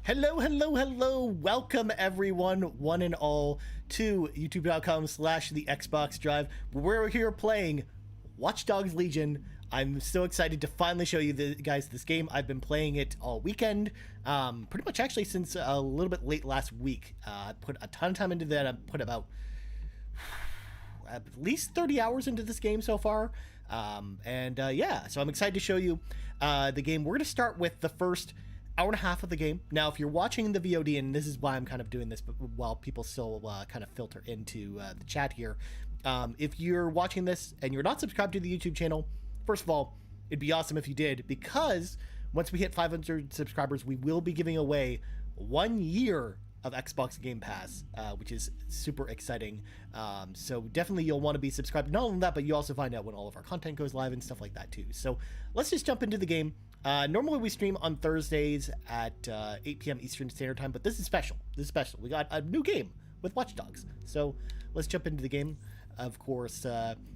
Hello, hello, hello. Welcome everyone, one and all, to youtube.com/the Xbox Drive. We're here playing Watch Dogs Legion. I'm so excited to finally show you guys this game. I've been playing it all weekend, pretty much actually since a little bit late last week. I put a ton of time into that. I put about at least 30 hours into this game so far. Yeah, so I'm excited to show you the game. We're going to start with the first hour and a half of the game. Now, if you're watching the VOD, and this is why I'm kind of doing this, but while people still kind of filter into the chat here, if you're watching this and you're not subscribed to the YouTube channel, first of all, it'd be awesome if you did, because once we hit 500 subscribers, we will be giving away 1 year of Xbox Game Pass, which is super exciting. So definitely you'll want to be subscribed. Not only that, but you also find out when all of our content goes live and stuff like that too. So let's just jump into the game. Normally we stream on Thursdays at 8 p.m. Eastern Standard Time, but this is special. This is special. We got a new game with Watch Dogs. So let's jump into the game. Of course,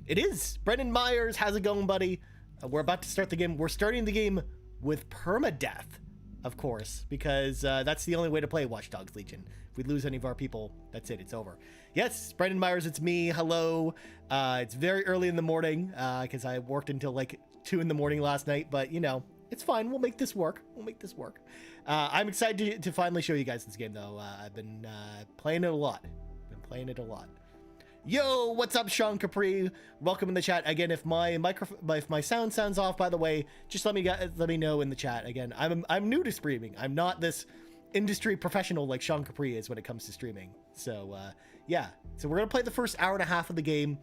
it is Brendan Myers. How's it going, buddy? We're about to start the game. We're starting the game with permadeath, of course, because that's the only way to play Watch Dogs Legion. If we lose any of our people, that's it. It's over. Yes, Brendan Myers, it's me. Hello. It's very early in the morning because I worked until like 2 in the morning last night, but you know, it's fine. We'll make this work. We'll make this work. I'm excited to finally show you guys this game, though. I've been playing it a lot. Yo, what's up, Sean Capri? Welcome in the chat. Again, if my if my sound sounds off, by the way, just let me know in the chat. Again, I'm new to streaming. I'm not this industry professional like Sean Capri is when it comes to streaming. So yeah. So we're gonna play the first hour and a half of the game.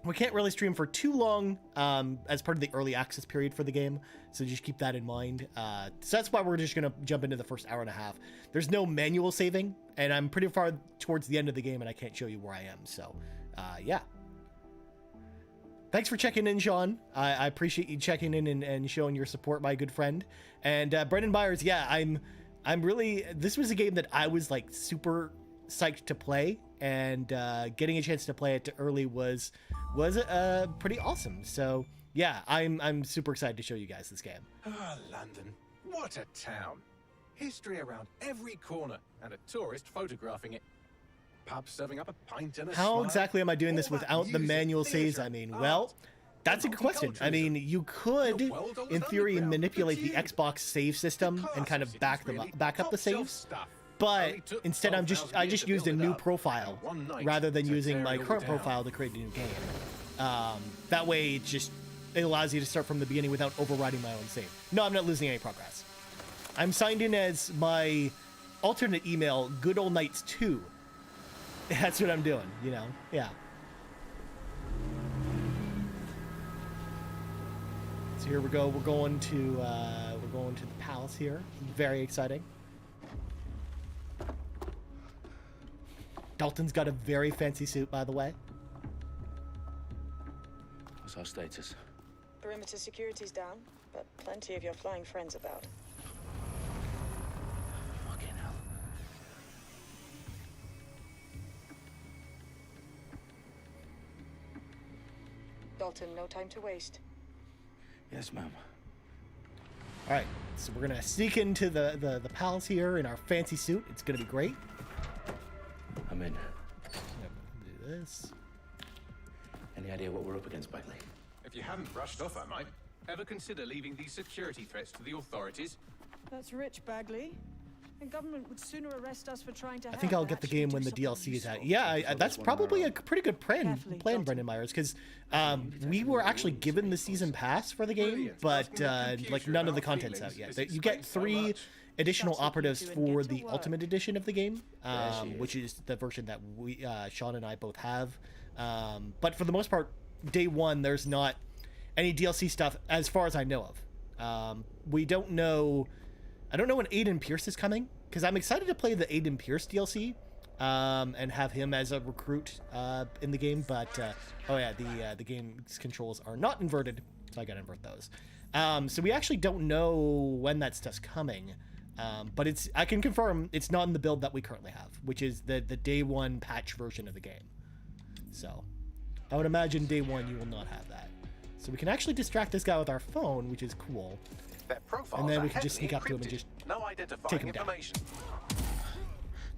We can't really stream for too long as part of the early access period for the game, so just keep that in mind. So that's why we're just going to jump into the first hour and a half. There's no manual saving, and I'm pretty far towards the end of the game, and I can't show you where I am, so yeah. Thanks for checking in, Sean. I appreciate you checking in and showing your support, my good friend. And Brendan Byers, yeah, I'm really... This was a game that I was, like, super psyched to play, and getting a chance to play it early was pretty awesome. So yeah, I'm super excited to show you guys this game. Ah, London, what a town. History around every corner and a tourist photographing it. Pubs serving up a pint and a How smile. Exactly am I doing this All that without the music, manual saves? theatre, I mean, art, well, that's a good question. I mean, you could, The world of in theory, underground, manipulate but the Xbox save system and kind of back up the saves. But instead, I just used a new profile rather than using my current profile to create a new game. That way, it allows you to start from the beginning without overriding my own save. No, I'm not losing any progress. I'm signed in as my alternate email, Good Old Knights 2. That's what I'm doing, you know? Yeah. So here we go. We're going to the palace here. Very exciting. Dalton's got a very fancy suit, by the way. What's our status? Perimeter security's down, but plenty of your flying friends about. Fucking hell. Dalton, no time to waste. Yes, ma'am. All right, so we're gonna sneak into the palace here in our fancy suit. It's gonna be great. I'm in. Do this. Any idea what we're up against, Bagley? If you haven't brushed off, I might. Ever consider leaving these security threats to the authorities? That's rich, Bagley. The government would sooner arrest us for trying to. I think I'll get the game when the DLC is out. Yeah, that's probably a pretty good plan, Brendan Myers, because we were actually given the season pass for the game, but like none of the content's out yet. You get 3 additional operatives for the Ultimate Edition of the game, which is the version that Sean and I both have. But for the most part, day one, there's not any DLC stuff as far as I know of. We don't know. I don't know when Aiden Pierce is coming, because I'm excited to play the Aiden Pierce DLC and have him as a recruit in the game. But oh yeah, the game's controls are not inverted, so I gotta invert those. So we actually don't know when that stuff's coming. But I can confirm it's not in the build that we currently have, which is the day one patch version of the game. So I would imagine day one you will not have that. So we can actually distract this guy with our phone, which is cool. Their profiles And then we are can just sneak up to him and heavily just encrypted. No Identifying him down. information.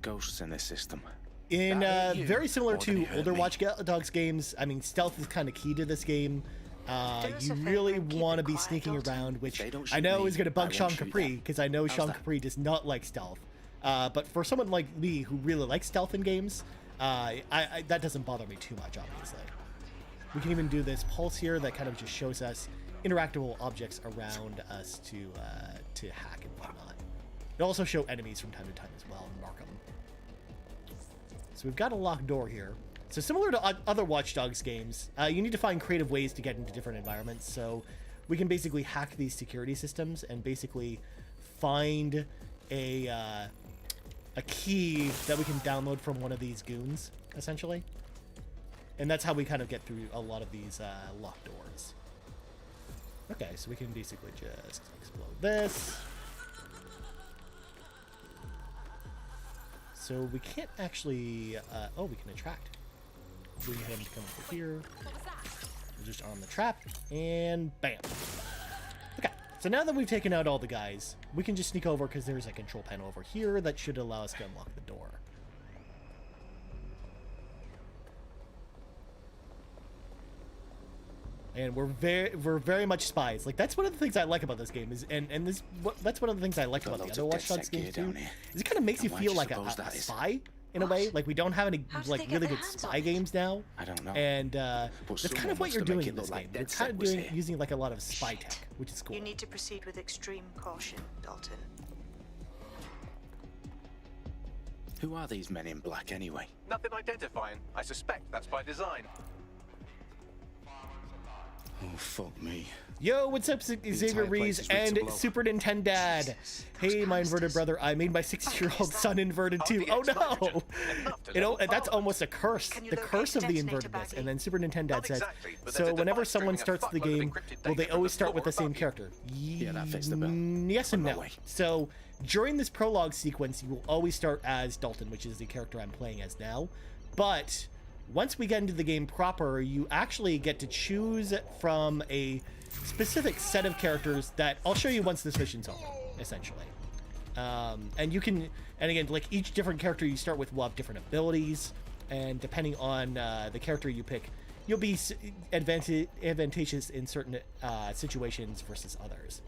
Ghosts in this system. In That ain't you. very similar More than to you hurt older me. Watch Dogs games, I mean, stealth is kind of key to this game. us You a favor really and keep want to it be quiet, sneaking Dalton. around, which They don't I shoot know me, is going to I bug won't Sean shoot Capri, them. because I know How's Sean that? Capri does not like stealth. But for someone like me who really likes stealth in games, that doesn't bother me too much, obviously. We can even do this pulse here that kind of just shows us interactable objects around us to hack and whatnot. It'll also show enemies from time to time as well and mark them. So we've got a locked door here. So similar to other Watch Dogs games, you need to find creative ways to get into different environments. So we can basically hack these security systems and basically find a key that we can download from one of these goons, essentially. And that's how we kind of get through a lot of these locked doors. Okay, so we can basically just explode this. So we can't actually, oh, we can attract. We can get him to come over here. We'll just arm the trap, and bam. Okay, so now that we've taken out all the guys, we can just sneak over because there's a control panel over here that should allow us to unlock the door. And we're very much spies. Like, that's one of the things I like about this game is, that's one of the things I like about the loads other of Watch Dogs DedSec gear games too. down here. Is it kind of makes you And why feel do you like a suppose that is? spy in a way. Like, we don't have any How did like they get really their good hands spy on it? games now. I don't know. And But that's kind someone of what wants you're to make doing it in look this like game. You're DedSec kind of was here. using like a lot of spy tech, which is cool. You need to proceed with extreme caution, Dalton. Who are these men in black anyway? Nothing identifying. I suspect that's by design. Oh, fuck me. Yo, what's up, Xavier entire place Rees is rigged and to blow. Super Nintendo Dad? Jesus, Hey, those my inverted canisters. brother, I made my 6-year-old son inverted too. the Oh ex-nitrogen. no! Enough to You know, level that's Parliament. almost a curse. Can you The locate curse of the detonator invertedness. Bagley? And then Super Nintendo Dad Not says, exactly, but so there's a whenever device someone streaming a starts the fuckload of game, encrypted will they data always from start the with the floor same above you. character? Yeah, that fits the bill. Yes and On my no. way. So during this prologue sequence, you will always start as Dalton, which is the character I'm playing as now. But once we get into the game proper, you actually get to choose from a specific set of characters that I'll show you once this mission's over, essentially. And you can, and again, like each different character you start with will have different abilities, and depending on the character you pick, you'll be advantageous in certain situations versus others.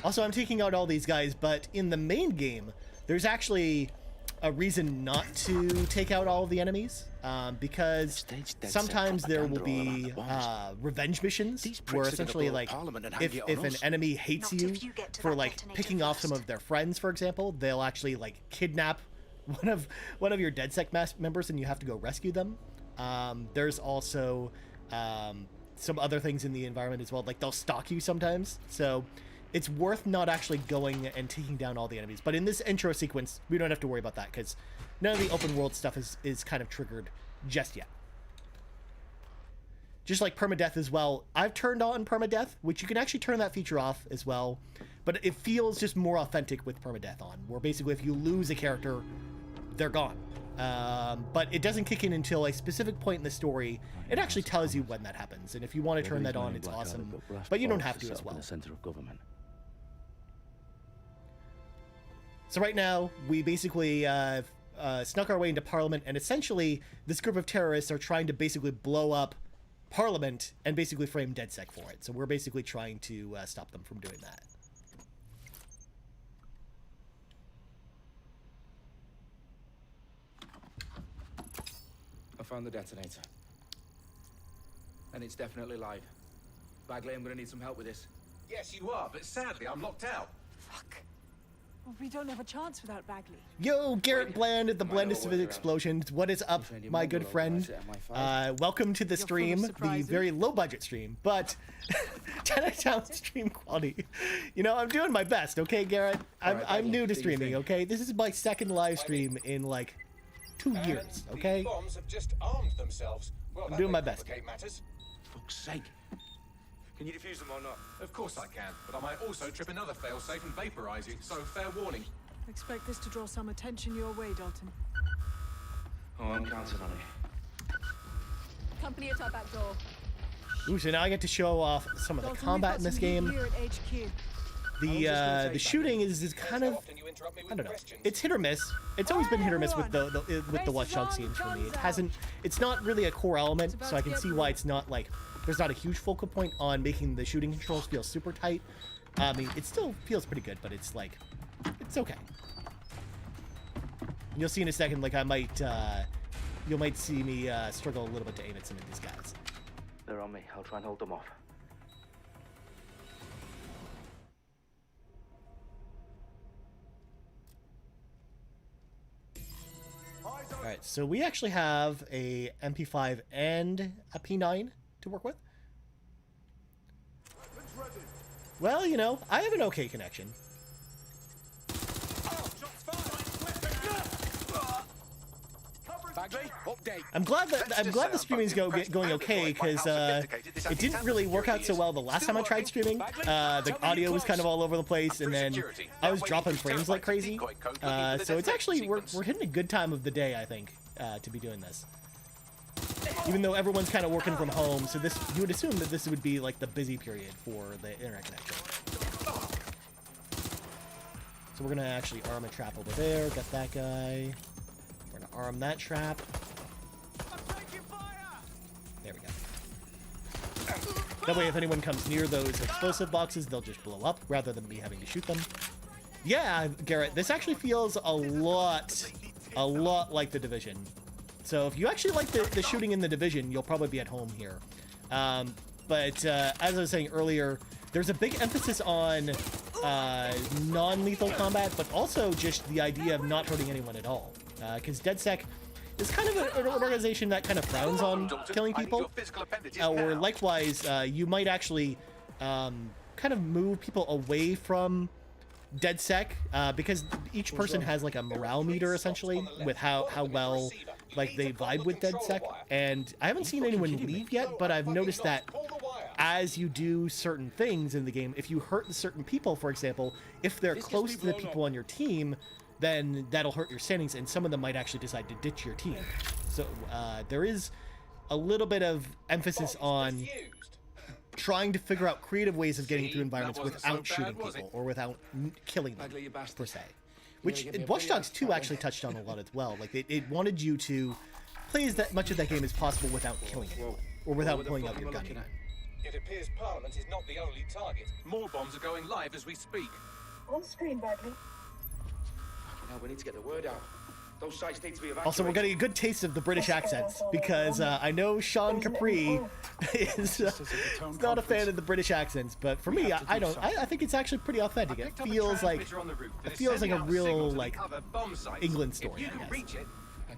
Also, I'm taking out all these guys, but in the main game, there's actually a reason not to take out all of the enemies, because Staged DedSec sometimes there will propaganda be all around the revenge missions These pricks where are gonna essentially, blow like, Parliament and hang if it on an us. enemy hates Not you if you get to for that like detonator picking off some first. of their friends, for example, they'll actually like kidnap one of your DedSec members, and you have to go rescue them. There's also some other things in the environment as well, like they'll stalk you sometimes, so it's worth not actually going and taking down all the enemies. But in this intro sequence, we don't have to worry about that because none of the open world stuff is kind of triggered just yet. Just like permadeath as well, I've turned on permadeath, which you can actually turn that feature off as well, but it feels just more authentic with permadeath on, where basically if you lose a character, they're gone. But it doesn't kick in until a specific point in the story. It actually tells you when that happens, and if you want to turn that on, it's awesome, but you don't have to as well. In the center of government. So right now, we basically snuck our way into Parliament, and essentially, this group of terrorists are trying to basically blow up Parliament and basically frame DedSec for it. So we're basically trying to stop them from doing that. I found the detonator. And it's definitely live. Bagley, I'm gonna need some help with this. Yes, you are, but sadly I'm locked out. Fuck. Well, we don't have a chance without Bagley. Yo, Garrett Bland at the Might know Blandest of a workaround. Explosions. What is up, Defend your my mobile good friend? organizer at my file. Welcome to the You're full of stream, the surprises. very low-budget stream, but 10 stream quality. You know, I'm doing my best, okay, Garrett? I'm Alright, I'm Bagley, new to do your streaming, thing. okay? This is my second live stream in like 2 years, And okay? The bombs have just armed themselves. Well, that doing may my best. complicate matters. Fuck's sake. Can you defuse them or not? Of course I can, but I might also trip another failsafe and vaporize you, so fair warning. Expect this to draw some attention your way, Dalton. Oh, I'm counting on it. Company at our back door. Ooh, so now I get to show off some of the Dalton, combat we've in got this some heat game. here at HQ. The shooting is kind of, I don't know. It's hit or miss. It's always been hit or miss with the Watch Dogs games for me. It's not really a core element, so I can see why it's not like there's not a huge focal point on making the shooting controls feel super tight. I mean, it still feels pretty good, but it's like, it's okay. And you'll see in a second, like you might see me struggle a little bit to aim at some of these guys. They're on me. I'll try and hold them off. All right, so we actually have a MP5 and a P9 to work with. Well, you know, I have an okay connection. I'm glad the streaming's going okay, because it didn't really work out so well the last time I tried streaming. The audio was kind of all over the place, and then I was dropping frames like crazy. So it's actually we're hitting a good time of the day, I think, to be doing this. Even though everyone's kind of working from home, so you would assume that this would be like the busy period for the internet connection. So we're gonna actually arm a trap over there. Got that guy. We're gonna arm that trap. There we go. That way, if anyone comes near those explosive boxes, they'll just blow up rather than me having to shoot them. Yeah, Garrett, this actually feels a lot like The Division. So if you actually like the shooting in The Division, you'll probably be at home here. But as I was saying earlier, there's a big emphasis on non-lethal combat, but also just the idea of not hurting anyone at all. Because DedSec is kind of an organization that kind of frowns on killing people. Or likewise, you might actually kind of move people away from DedSec because each person has like a morale meter essentially with how well like they vibe with DedSec. And I haven't seen anyone leave yet, but I've noticed that as you do certain things in the game, if you hurt certain people, for example, if they're close to the people on your team, then that'll hurt your standings, and some of them might actually decide to ditch your team. So there is a little bit of emphasis on trying to figure out creative ways of getting through environments without shooting people or without killing them, per se. Which Watch Dogs 2 actually touched on a lot as well. Like, it wanted you to play as much of that game as possible without killing anyone, or without pulling out your gun. It appears Parliament is not the only target. More bombs are going live as we speak. On screen, Bagley. Now we need to get the word out. Those sites need to be evacuated. Also, we're getting a good taste of the British accents, because I know Sean Capri is not a fan of the British accents, but for me, I think it's actually pretty authentic. It feels like a real like England story, I guess.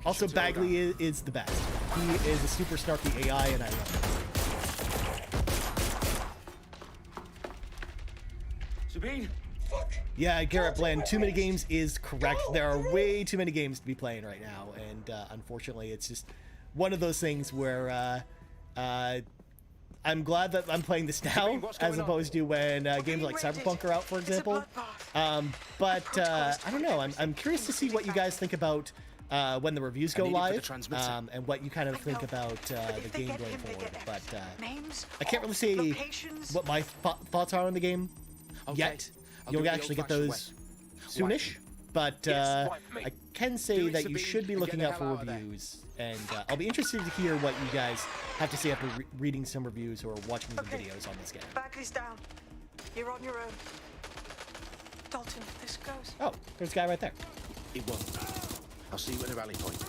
Also, Bagley is the best. He is a super snarky AI, and I love it. Sabine. Yeah, Garrett Bland, too many games is correct. There are way too many games to be playing right now, and unfortunately, it's just one of those things where I'm glad that I'm playing this now, as opposed to when games like Cyberpunk are out, for example. But I don't know. I'm curious to see what you guys think about when the reviews go live, and what you kind of think about the game going forward. But I can't really say what my thoughts are on the game yet. You'll actually get those soonish, but I can say that you should be looking out for reviews, and I'll be interested to hear what you guys have to say after reading some reviews or watching some videos on this game. Bagley's down. You're on your own. Dalton, this goes. Oh, there's a guy right there. It won't. I'll see you at the rally point.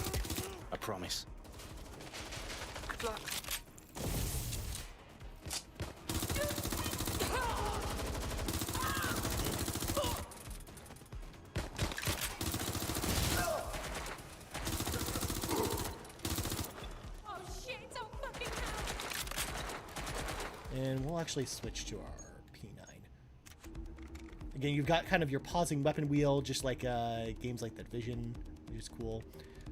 I promise. Good luck. And we'll actually switch to our P9. Again, you've got kind of your pausing weapon wheel, just like games like The Division, which is cool.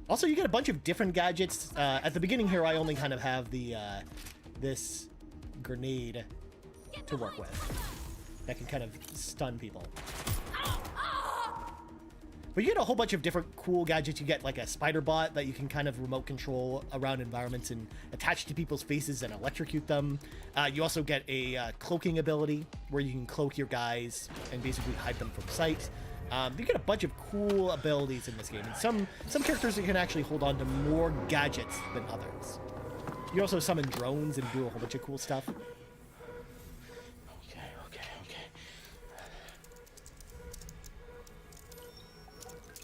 Also, you get a bunch of different gadgets. At the beginning here, I only kind of have the this grenade to work with that can kind of stun people. But you get a whole bunch of different cool gadgets. You get like a spider bot that you can kind of remote control around environments and attach to people's faces and electrocute them. You also get a cloaking ability where you can cloak your guys and basically hide them from sight. You get a bunch of cool abilities in this game, and some characters you can actually hold on to more gadgets than others. You also summon drones and do a whole bunch of cool stuff.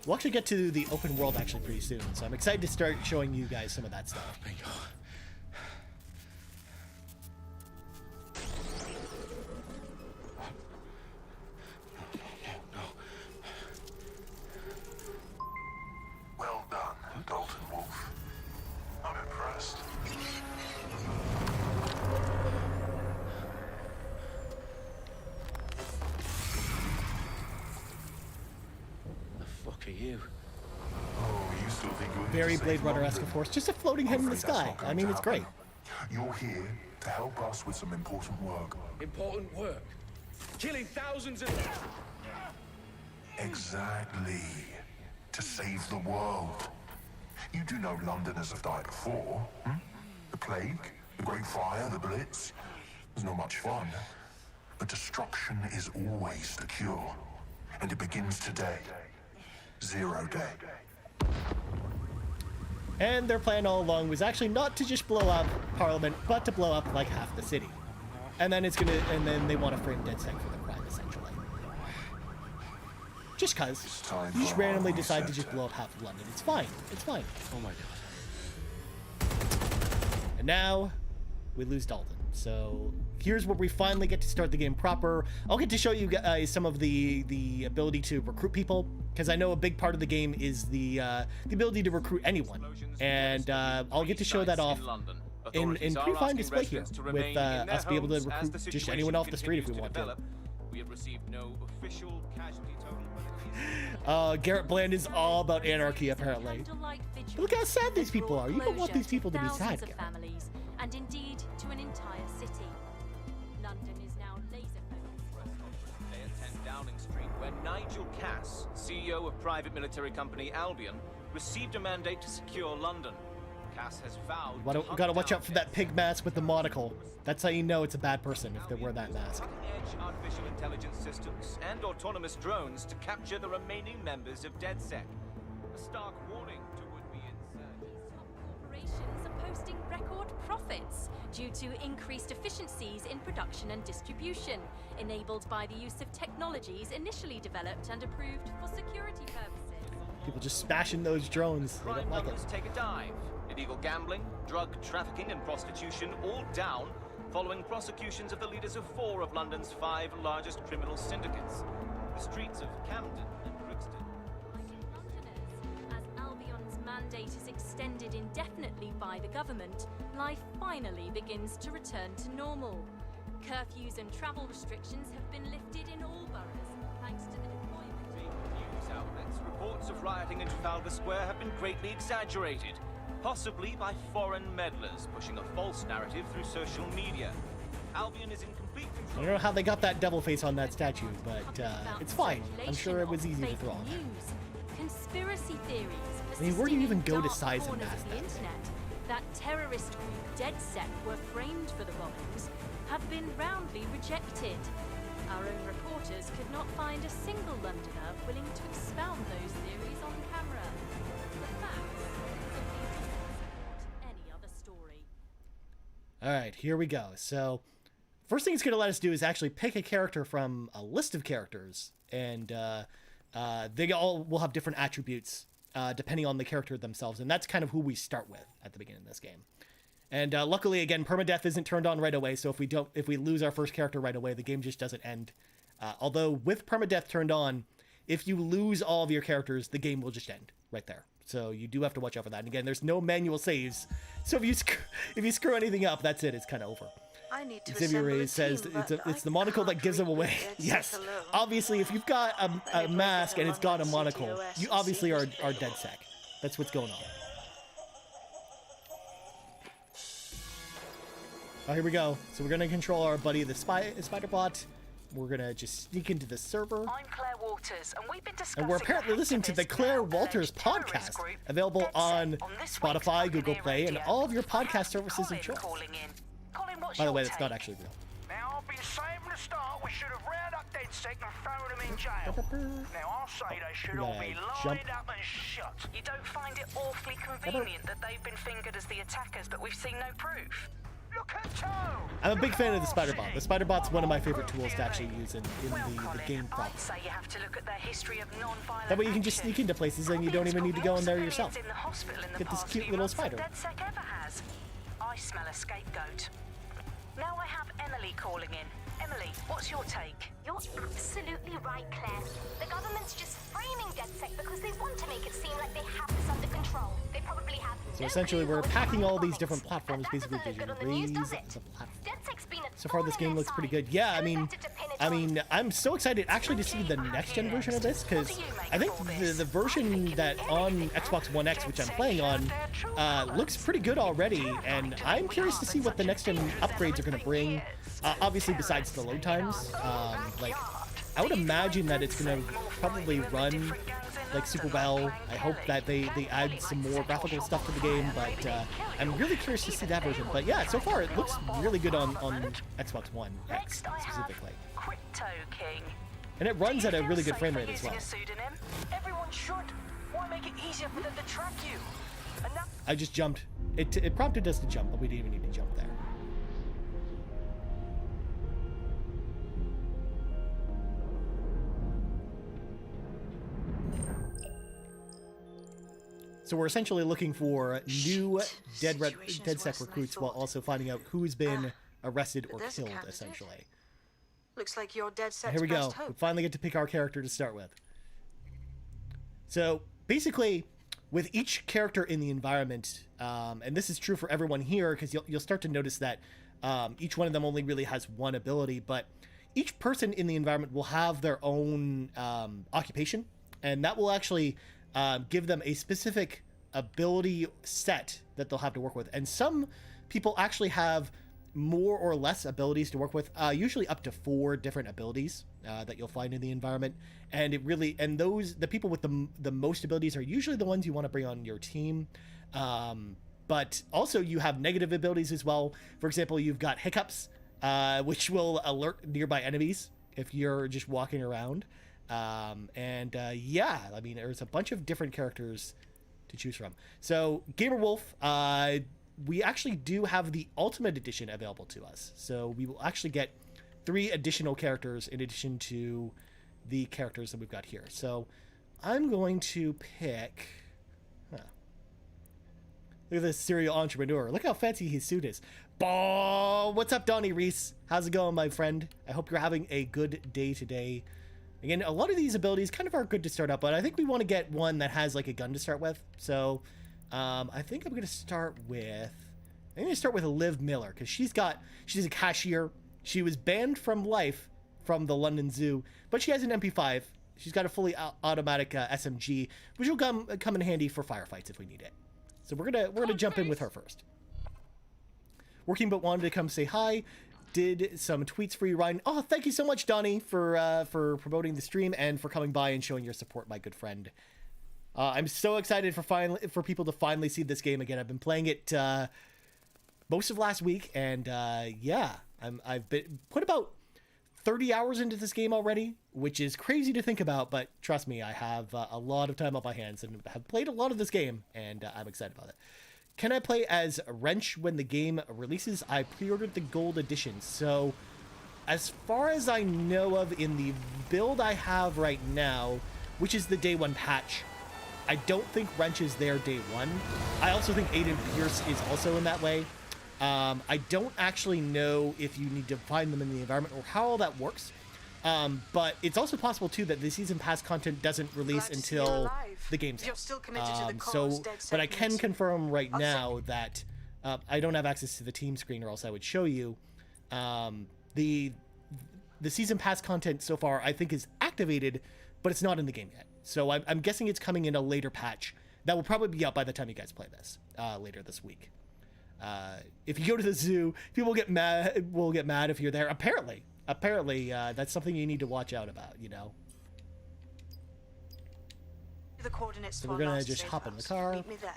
We'll actually get to the open world actually pretty soon, so I'm excited to start showing you guys some of that stuff. Bingo. Well done, Dalton Wolf. I'm impressed. The fuck are you? Oh, you still think you're here Very to save Blade Runner-esque, London? of course. Just a floating head in the I'm afraid that's sky. not going I mean, to it's great. happen. You're here to help us with some important work. Important work. Killing thousands of... Exactly. To save the world. You do know Londoners have died before, hmm? The plague, the Great Fire, the Blitz. It's not much fun. But destruction is always the cure. And it begins today. 0 day. And their plan all along was actually not to just blow up Parliament, but to blow up like half the city. And then they want to frame DedSec for the crime, essentially. Just cause. You just randomly decide to just blow up half of London. It's fine. It's fine. Oh my god. And now, we lose Dalton. So here's where we finally get to start the game proper. I'll get to show you guys some of the ability to recruit people, because I know a big part of the game is the ability to recruit anyone. And I'll get to show that off in pretty fine display here, with us be able to recruit just anyone off the street if we want to. We have received no official casualty total. Garrett Bland is all about anarchy, apparently. But look how sad these people are. You don't want these people to be sad, Garrett. Families, and indeed to an entire city. London is now laser focused. Today at 10 Downing Street, where Nigel Cass, CEO of private military company Albion, received a mandate to secure London. Cass has vowed. Gotta watch out for that pig mask with the monocle. That's how you know it's a bad person, if they wear that mask. Cutting-edge artificial intelligence systems and autonomous drones to capture the remaining members of DedSec. A stark warning to would-be insurgents. Top corporations are posting record profits due to increased efficiencies in production and distribution, enabled by the use of technologies initially developed and approved for security purposes. People just smashing those drones. They Crime don't like it. numbers take a dive. Illegal gambling, drug trafficking and prostitution all down following prosecutions of the leaders of 4 of London's 5 largest criminal syndicates. The streets of Camden and Brixton. Londoners, as Albion's mandate is extended indefinitely by the government, life finally begins to return to normal. Curfews and travel restrictions have been lifted in all boroughs, thanks to the deployment. News outlets, reports of rioting in Trafalgar Square have been greatly exaggerated, possibly by foreign meddlers pushing a false narrative through social media. Albion is in complete I control. don't know how they got that devil face on that statue, but it's fine. I'm sure it was easy to draw. Conspiracy theories. I mean, where do you even go to persisting size in and dark mask corners of the that? internet that terrorist group DedSec were framed for the bombings have been roundly rejected. Our own reporters could not find a single Londoner willing to expound those theories on camera. The facts simply do not support any other story. All right, here we go. So, first thing it's going to let us do is actually pick a character from a list of characters, and they all will have different attributes depending on the character themselves, and that's kind of who we start with at the beginning of this game. And luckily, again, permadeath isn't turned on right away, so if we lose our first character right away, the game just doesn't end. Although with permadeath turned on, if you lose all of your characters, the game will just end right there. So you do have to watch out for that. And again, there's no manual saves, so if you screw anything up, that's it. It's kind of over. I need to Xavier assemble a Ray says team, it's but the I monocle that can't gives them really away. get Yes, set alone. obviously, if you've got a mask and it's got a monocle, CTOS you obviously are seems to be DedSec. That's what's going on. Oh, here we go. So we're gonna control our buddy, the spider bot. we're gonna just sneak into the server. I'm Claire Waters, and we've been discussing. And we're apparently listening to the Claire Walters podcast, available on Spotify, Google Play, and all of your podcast services of choice. By the way, that's not actually real. Now, I've been saying from the start we should have rounded up DedSec and thrown them in jail. Now, I'll say they should all be lined up and shot. You don't find it awfully convenient that they've been fingered as the attackers, but we've seen no proof? Look at Toe! I'm a big fan of the spider bot. The spider bot's one of my favorite tools to actually use in the game proper. I'd say you have to look at their history of non-violent That way you can just sneak into places and you don't even need to go in there yourself. Get this cute little spider. DedSec ever has. I smell a scapegoat. Now I have Emily calling in. Emily, what's your take? You're absolutely right, Claire. The government's just framing DedSec because they want to make it seem like they have this under control. They probably have. So essentially, we're packing all these different platforms basically to raise the platform. So far, this game looks pretty good. Yeah, I mean, I'm so excited actually to see the next gen version of this, because I think the version that on Xbox One X, which I'm playing on, looks pretty good already, and I'm curious to see what the next gen upgrades are going to bring. Obviously, besides the load times, like I would imagine that it's going to probably run like super well. I hope that they add some more graphical stuff to the game, but I'm really curious to see that version. But yeah, so far it looks really good on Xbox One X specifically. And it runs at a really good frame rate as well. Everyone should. Why make it easier for them to track you? I just jumped. It prompted us to jump, but we didn't even need to jump there. So we're essentially looking for new DedSec recruits while also finding out who's been arrested or killed, essentially. Looks like you're DedSec's Here we go. best hope. We finally get to pick our character to start with. So basically, with each character in the environment, and this is true for everyone here, because you'll start to notice that each one of them only really has one ability, but each person in the environment will have their own occupation, and that will actually give them a specific ability set that they'll have to work with. And some people actually have more or less abilities to work with, usually up to 4 different abilities that you'll find in the environment. And the people with the most abilities are usually the ones you want to bring on your team. But also you have negative abilities as well. For example, you've got hiccups, which will alert nearby enemies if you're just walking around. Yeah, I mean, there's a bunch of different characters to choose from. So Gamer Wolf, we actually do have the Ultimate Edition available to us. So we will actually get 3 additional characters in addition to the characters that we've got here. So I'm going to pick... Look at this serial entrepreneur. Look how fancy his suit is. What's up, Donnie Reese? How's it going, my friend? I hope you're having a good day today. Again, a lot of these abilities kind of are good to start out, but I think we want to get one that has like a gun to start with. So I think I'm going to start with... I'm going to start with Liv Miller, because she's a cashier. She was banned from life from the London Zoo, but she has an MP5. She's got a fully automatic SMG, which will come in handy for firefights if we need it. So we're gonna jump in with her first. Working but wanted to come say hi. Did some tweets for you, Ryan. Oh, thank you so much, Donnie, for promoting the stream and for coming by and showing your support, my good friend. I'm so excited for people to finally see this game again. I've been playing it most of last week, and yeah, I've put about 30 hours into this game already, which is crazy to think about, but trust me, I have a lot of time on my hands and have played a lot of this game, and I'm excited about it. Can I play as Wrench when the game releases? I pre-ordered the gold edition. So as far as I know of in the build I have right now, which is the day 1 patch, I don't think Wrench is there day 1. I also think Aiden Pierce is also in that way. I don't actually know if you need to find them in the environment or how all that works. But it's also possible too that the season pass content doesn't release until the game's out. But I can confirm right now that I don't have access to the team screen, or else I would show you. The season pass content so far I think is activated, but it's not in the game yet. So I'm guessing it's coming in a later patch that will probably be out by the time you guys play this later this week. If you go to the zoo, people will get mad if you're there. Apparently, apparently that's something you need to watch out about, you know. The coordinates So we're gonna just hop in the car. Meet me there.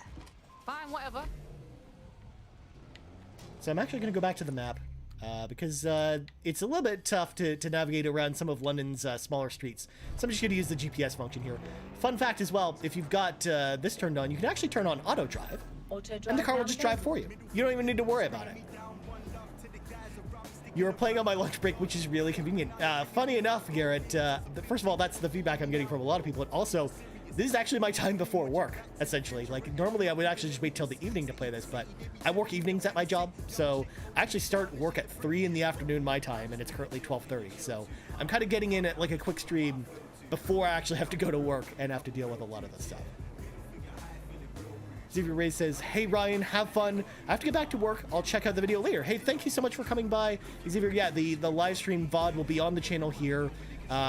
Fine, whatever. So I'm actually gonna go back to the map because it's a little bit tough to navigate around some of London's smaller streets. So I'm just gonna use the GPS function here. Fun fact as well, if you've got this turned on, you can actually turn on auto drive, and the car will just drive for you. You don't even need to worry about it. You were playing on my lunch break, which is really convenient. Funny enough, Garrett, first of all, that's the feedback I'm getting from a lot of people, and also, this is actually my time before work, essentially. Like, normally I would actually just wait till the evening to play this, but I work evenings at my job, so I actually start work at 3 in the afternoon my time, and it's currently 12:30, so I'm kind of getting in at, like, a quick stream before I actually have to go to work and have to deal with a lot of this stuff. Xavier Ray says, hey Ryan, have fun. I have to get back to work. I'll check out the video later. Hey, thank you so much for coming by. Xavier, yeah, the live stream VOD will be on the channel here.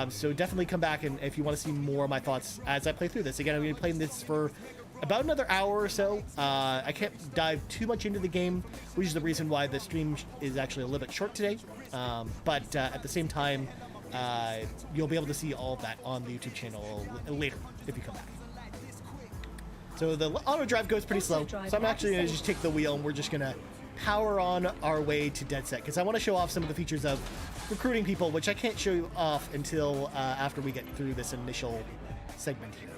So definitely come back and if you want to see more of my thoughts as I play through this. Again, I'm going to be playing this for about another hour or so. I can't dive too much into the game, which is the reason why the stream is actually a little bit short today. But at the same time, you'll be able to see all of that on the YouTube channel later if you come back. So the auto drive goes pretty slow. So I'm actually going to just take the wheel and we're just going to power on our way to DedSec because I want to show off some of the features of recruiting people, which I can't show you off until after we get through this initial segment here.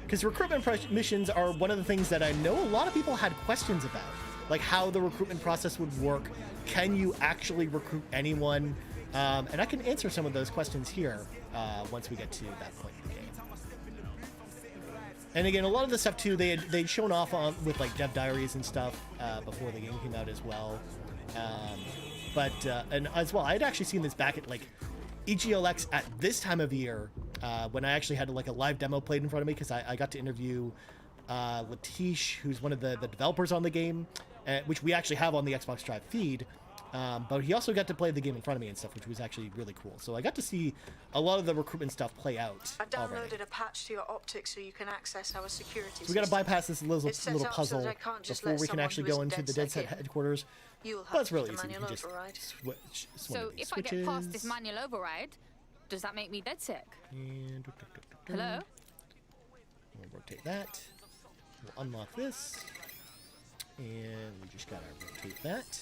Because recruitment missions are one of the things that I know a lot of people had questions about, like how the recruitment process would work. Can you actually recruit anyone? And I can answer some of those questions here once we get to that point in the game. And again, a lot of the stuff too, they'd shown off on with like dev diaries and stuff before the game came out as well. And as well, I'd actually seen this back at like EGLX at this time of year when I actually had like a live demo played in front of me because I got to interview Latish, who's one of the developers on the game, which we actually have on the Xbox Drive feed. But he also got to play the game in front of me and stuff, which was actually really cool. So I got to see a lot of the recruitment stuff play out. I've downloaded already. a patch to your optics so you can access our security So we got to bypass this little puzzle so that I can't just before let we can someone actually who go isn't into the DedSec DedSec in. headquarters. You'll have That's to really do the easy. You can manual just override. switch So one of these if I get past this switches. manual override, does that make me DedSec? And Hello? we'll rotate that. We'll unlock this. And we just gotta rotate that.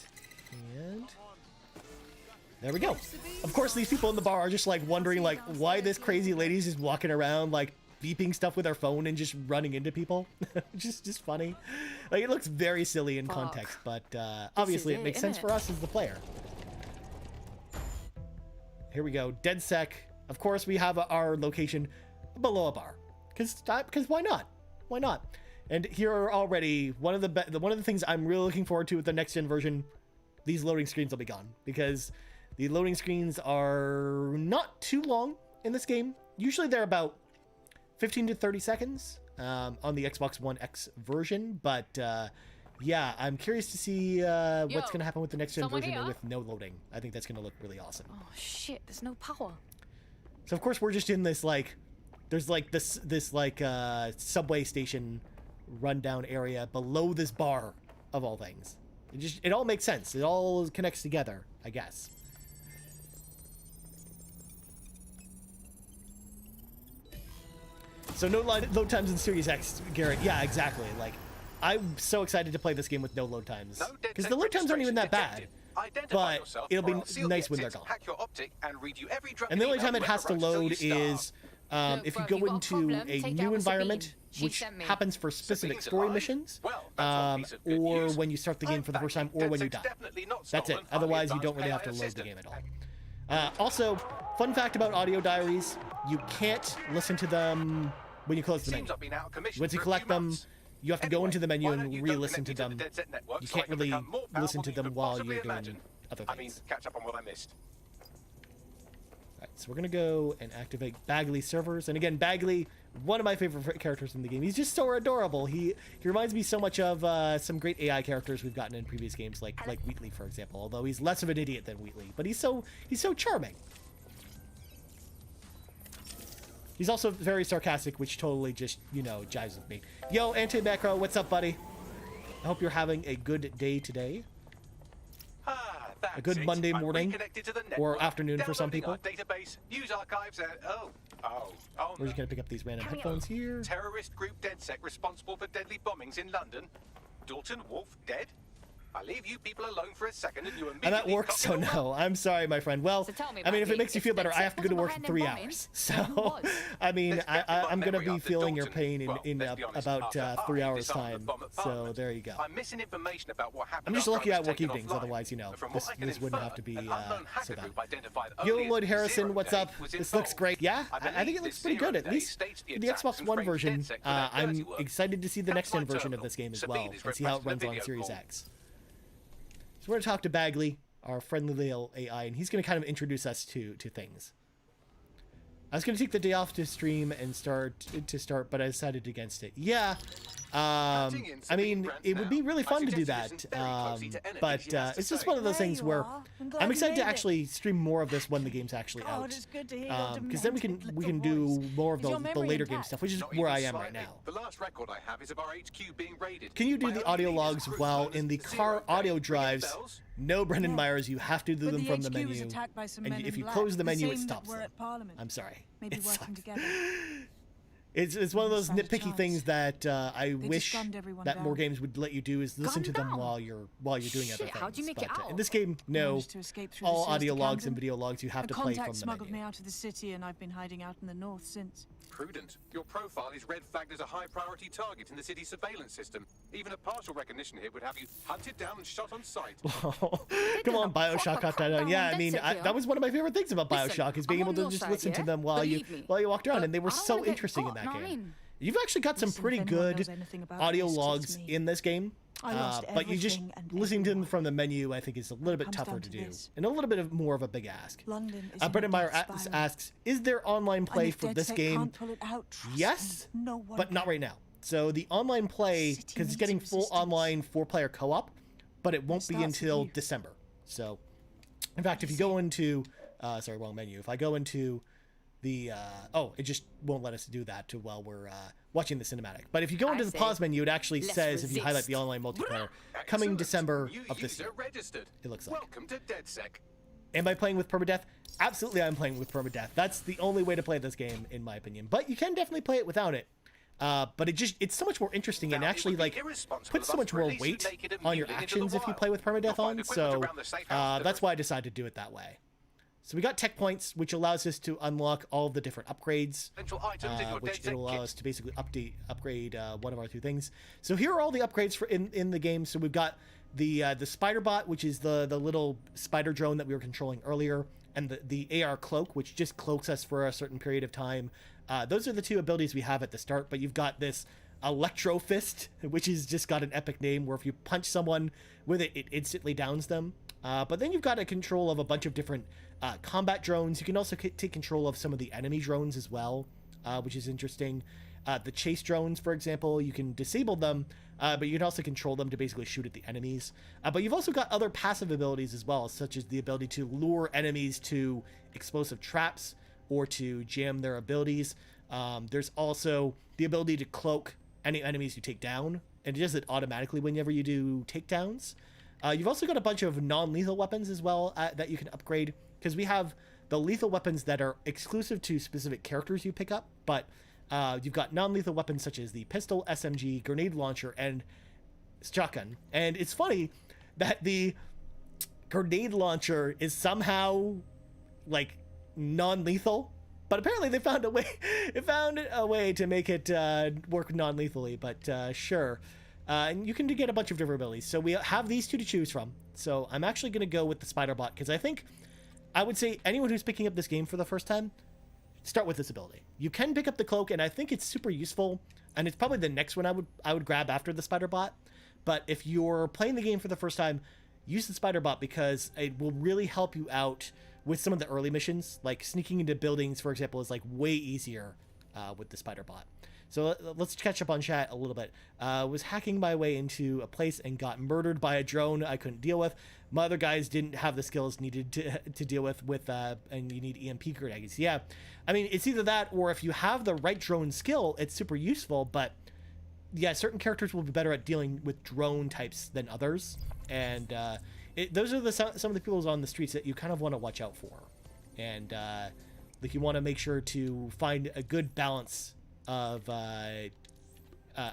And there we go. Of course, these people in the bar are just like wondering like why this crazy lady's just walking around like beeping stuff with her phone and just running into people. just funny. Like it looks very silly in context, but obviously it makes sense for us as the player. Here we go. DedSec. Of course, we have our location below a bar. Because why not? Why not? And here are already one of the things I'm really looking forward to with the next gen version. These loading screens will be gone because the loading screens are not too long in this game. Usually they're about 15 to 30 seconds on the Xbox One X version. But yeah, I'm curious to see what's going to happen with the next gen version or with no loading. I think that's going to look really awesome. Oh shit, there's no power. So of course we're just in this like, there's like this like subway station rundown area below this bar of all things. It all makes sense. It all connects together, I guess. So no load times in Series X, Garrett. Yeah, exactly. Like, I'm so excited to play this game with no load times because the load times aren't even that bad. But it'll be nice when they're gone. And the only time it has to load is if you go into a new environment, which happens for specific story missions, or when you start the game for the first time, or when you die. That's it. Otherwise, you don't really have to load the game at all. Also, fun fact about audio diaries, you can't listen to them when you close the menu. Once you collect them, you have to go into the menu and re-listen to them. You can't really listen to them while you're doing other things. Catch up on what I missed. Alright, so we're gonna go and activate Bagley servers. And again, Bagley, one of my favorite characters in the game. He's just so adorable. He reminds me so much of some great AI characters we've gotten in previous games, like Wheatley, for example. Although he's less of an idiot than Wheatley, but he's so charming. He's also very sarcastic, which totally just, you know, jives with me. Yo, Anti-Macro, what's up, buddy? I hope you're having a good day today. a good Monday morning or afternoon for some people. Database, news archives, We're just gonna pick up these random headphones here. Terrorist group DedSec responsible for deadly bombings in London. Dalton Wolf dead? I leave you people alone for a second and you immediately... I'm at work, so no. I'm sorry, my friend. Well, I mean, if it makes you feel better, I have to go to work in 3 hours. So, I mean, I'm going to be feeling your pain in about 3 hours' time. So, there you go. I'm missing information about what happened. I'm just lucky I work evenings, otherwise, you know, this wouldn't have to be so bad. Yo, Lloyd Harrison, what's up? This looks great. Yeah, I think it looks pretty good, at least for the Xbox One version. I'm excited to see the next-gen version of this game as well, and see how it runs on Series X. So we're going to talk to Bagley, our friendly little AI, and he's going to kind of introduce us to things. I was going to take the day off to stream and start, but I decided against it. Yeah, I mean, it would be really fun to do that, but it's just one of those things where I'm excited to actually stream more of this when the game's actually out, because then we can do more of the later game stuff, which is where I am right now. The last record I have is of our HQ being raided. Can you do the audio logs while in the car audio drives? No, Brendan Myers, you have to do them from the menu, and if you close the menu, it stops them. I'm sorry. It sucks. It's one of those nitpicky things that I wish that more games would let you do, is listen to them while you're doing other things. How'd you make it out? In this game, no. All audio logs and video logs you have to play from the smuggled menu. me out of the city, and I've been hiding out in the north since. Prudent. Your profile is red flagged as a high priority target in the city's surveillance system. Even a partial recognition here would have you hunted down and shot on sight. Come on, Bioshock got that done. Yeah, I mean, that was one of my favorite things about Bioshock, is being able to just listen to them while you walked around, and they were so interesting in that game. You've actually got some pretty good audio logs in this game, but you just listening to them from the menu, I think, is a little bit tougher to do, and a little bit more of a big ask. Brendan Meyer asks, is there online play for this game? Yes, but not right now. So the online play, because it's getting full online 4-player co-op, but it won't be until December. So, in fact, if you go into, sorry, wrong menu. If I go into the, it just won't let us do that while we're watching the cinematic. But if you go into the pause menu, it actually says, if you highlight the online multiplayer, coming December of this year. It looks like. Welcome to DedSec. Am I playing with permadeath? Absolutely, I'm playing with permadeath. That's the only way to play this game, in my opinion. But you can definitely play it without it. But it's so much more interesting, and actually puts so much more weight on your actions if you play with permadeath on. So that's why I decided to do it that way. So we got tech points, which allows us to unlock all of the different upgrades, which it'll allow us to basically upgrade one of our 2 things. So here are all the upgrades for in the game. So we've got the spider bot, which is the little spider drone that we were controlling earlier, and the AR cloak, which just cloaks us for a certain period of time. Those are the 2 abilities we have at the start, but you've got this Electro Fist, which has just got an epic name, where if you punch someone with it, it instantly downs them. But then you've got a control of a bunch of different combat drones. You can also take control of some of the enemy drones as well, which is interesting. The chase drones, for example, you can disable them, but you can also control them to basically shoot at the enemies. But you've also got other passive abilities as well, such as the ability to lure enemies to explosive traps or to jam their abilities. There's also the ability to cloak any enemies you take down, and it does it automatically whenever you do takedowns. You've also got a bunch of non-lethal weapons as well that you can upgrade, because we have the lethal weapons that are exclusive to specific characters you pick up, but you've got non-lethal weapons such as the pistol, SMG, grenade launcher, and shotgun. And it's funny that the grenade launcher is somehow like non-lethal, but apparently they found a way to make it work non-lethally, but sure. And you can get a bunch of different abilities. So we have these 2 to choose from. So I'm actually going to go with the spider bot, because I would say anyone who's picking up this game for the first time, start with this ability. You can pick up the cloak, and I think it's super useful, and it's probably the next one I would grab after the spider bot. But if you're playing the game for the first time, use the spider bot, because it will really help you out with some of the early missions. Like sneaking into buildings, for example, is like way easier with the spider bot. So let's catch up on chat a little bit. Was hacking my way into a place and got murdered by a drone I couldn't deal with. My other guys didn't have the skills needed to deal with and you need EMP grenades. Yeah, I mean, it's either that, or if you have the right drone skill, it's super useful. But yeah, certain characters will be better at dealing with drone types than others. And those are some of the people on the streets that you kind of want to watch out for, and like you want to make sure to find a good balance of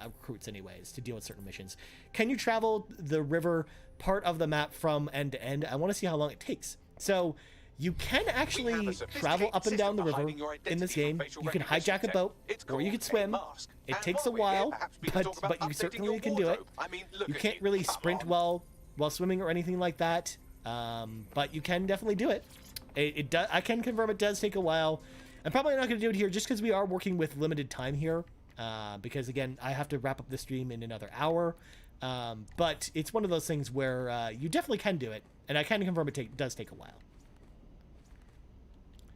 recruits anyways to deal with certain missions. Can you travel the river part of the map from end to end? I want to see how long it takes. So you can actually travel up and down the river in this game. You can hijack a boat, or you can swim. It takes a while, but you certainly can do it. You can't really sprint while swimming or anything like that, but you can definitely do it. I can confirm it does take a while. I'm probably not going to do it here just because we are working with limited time here, because again, I have to wrap up the stream in another hour. But it's one of those things where you definitely can do it, and I can confirm it does take a while.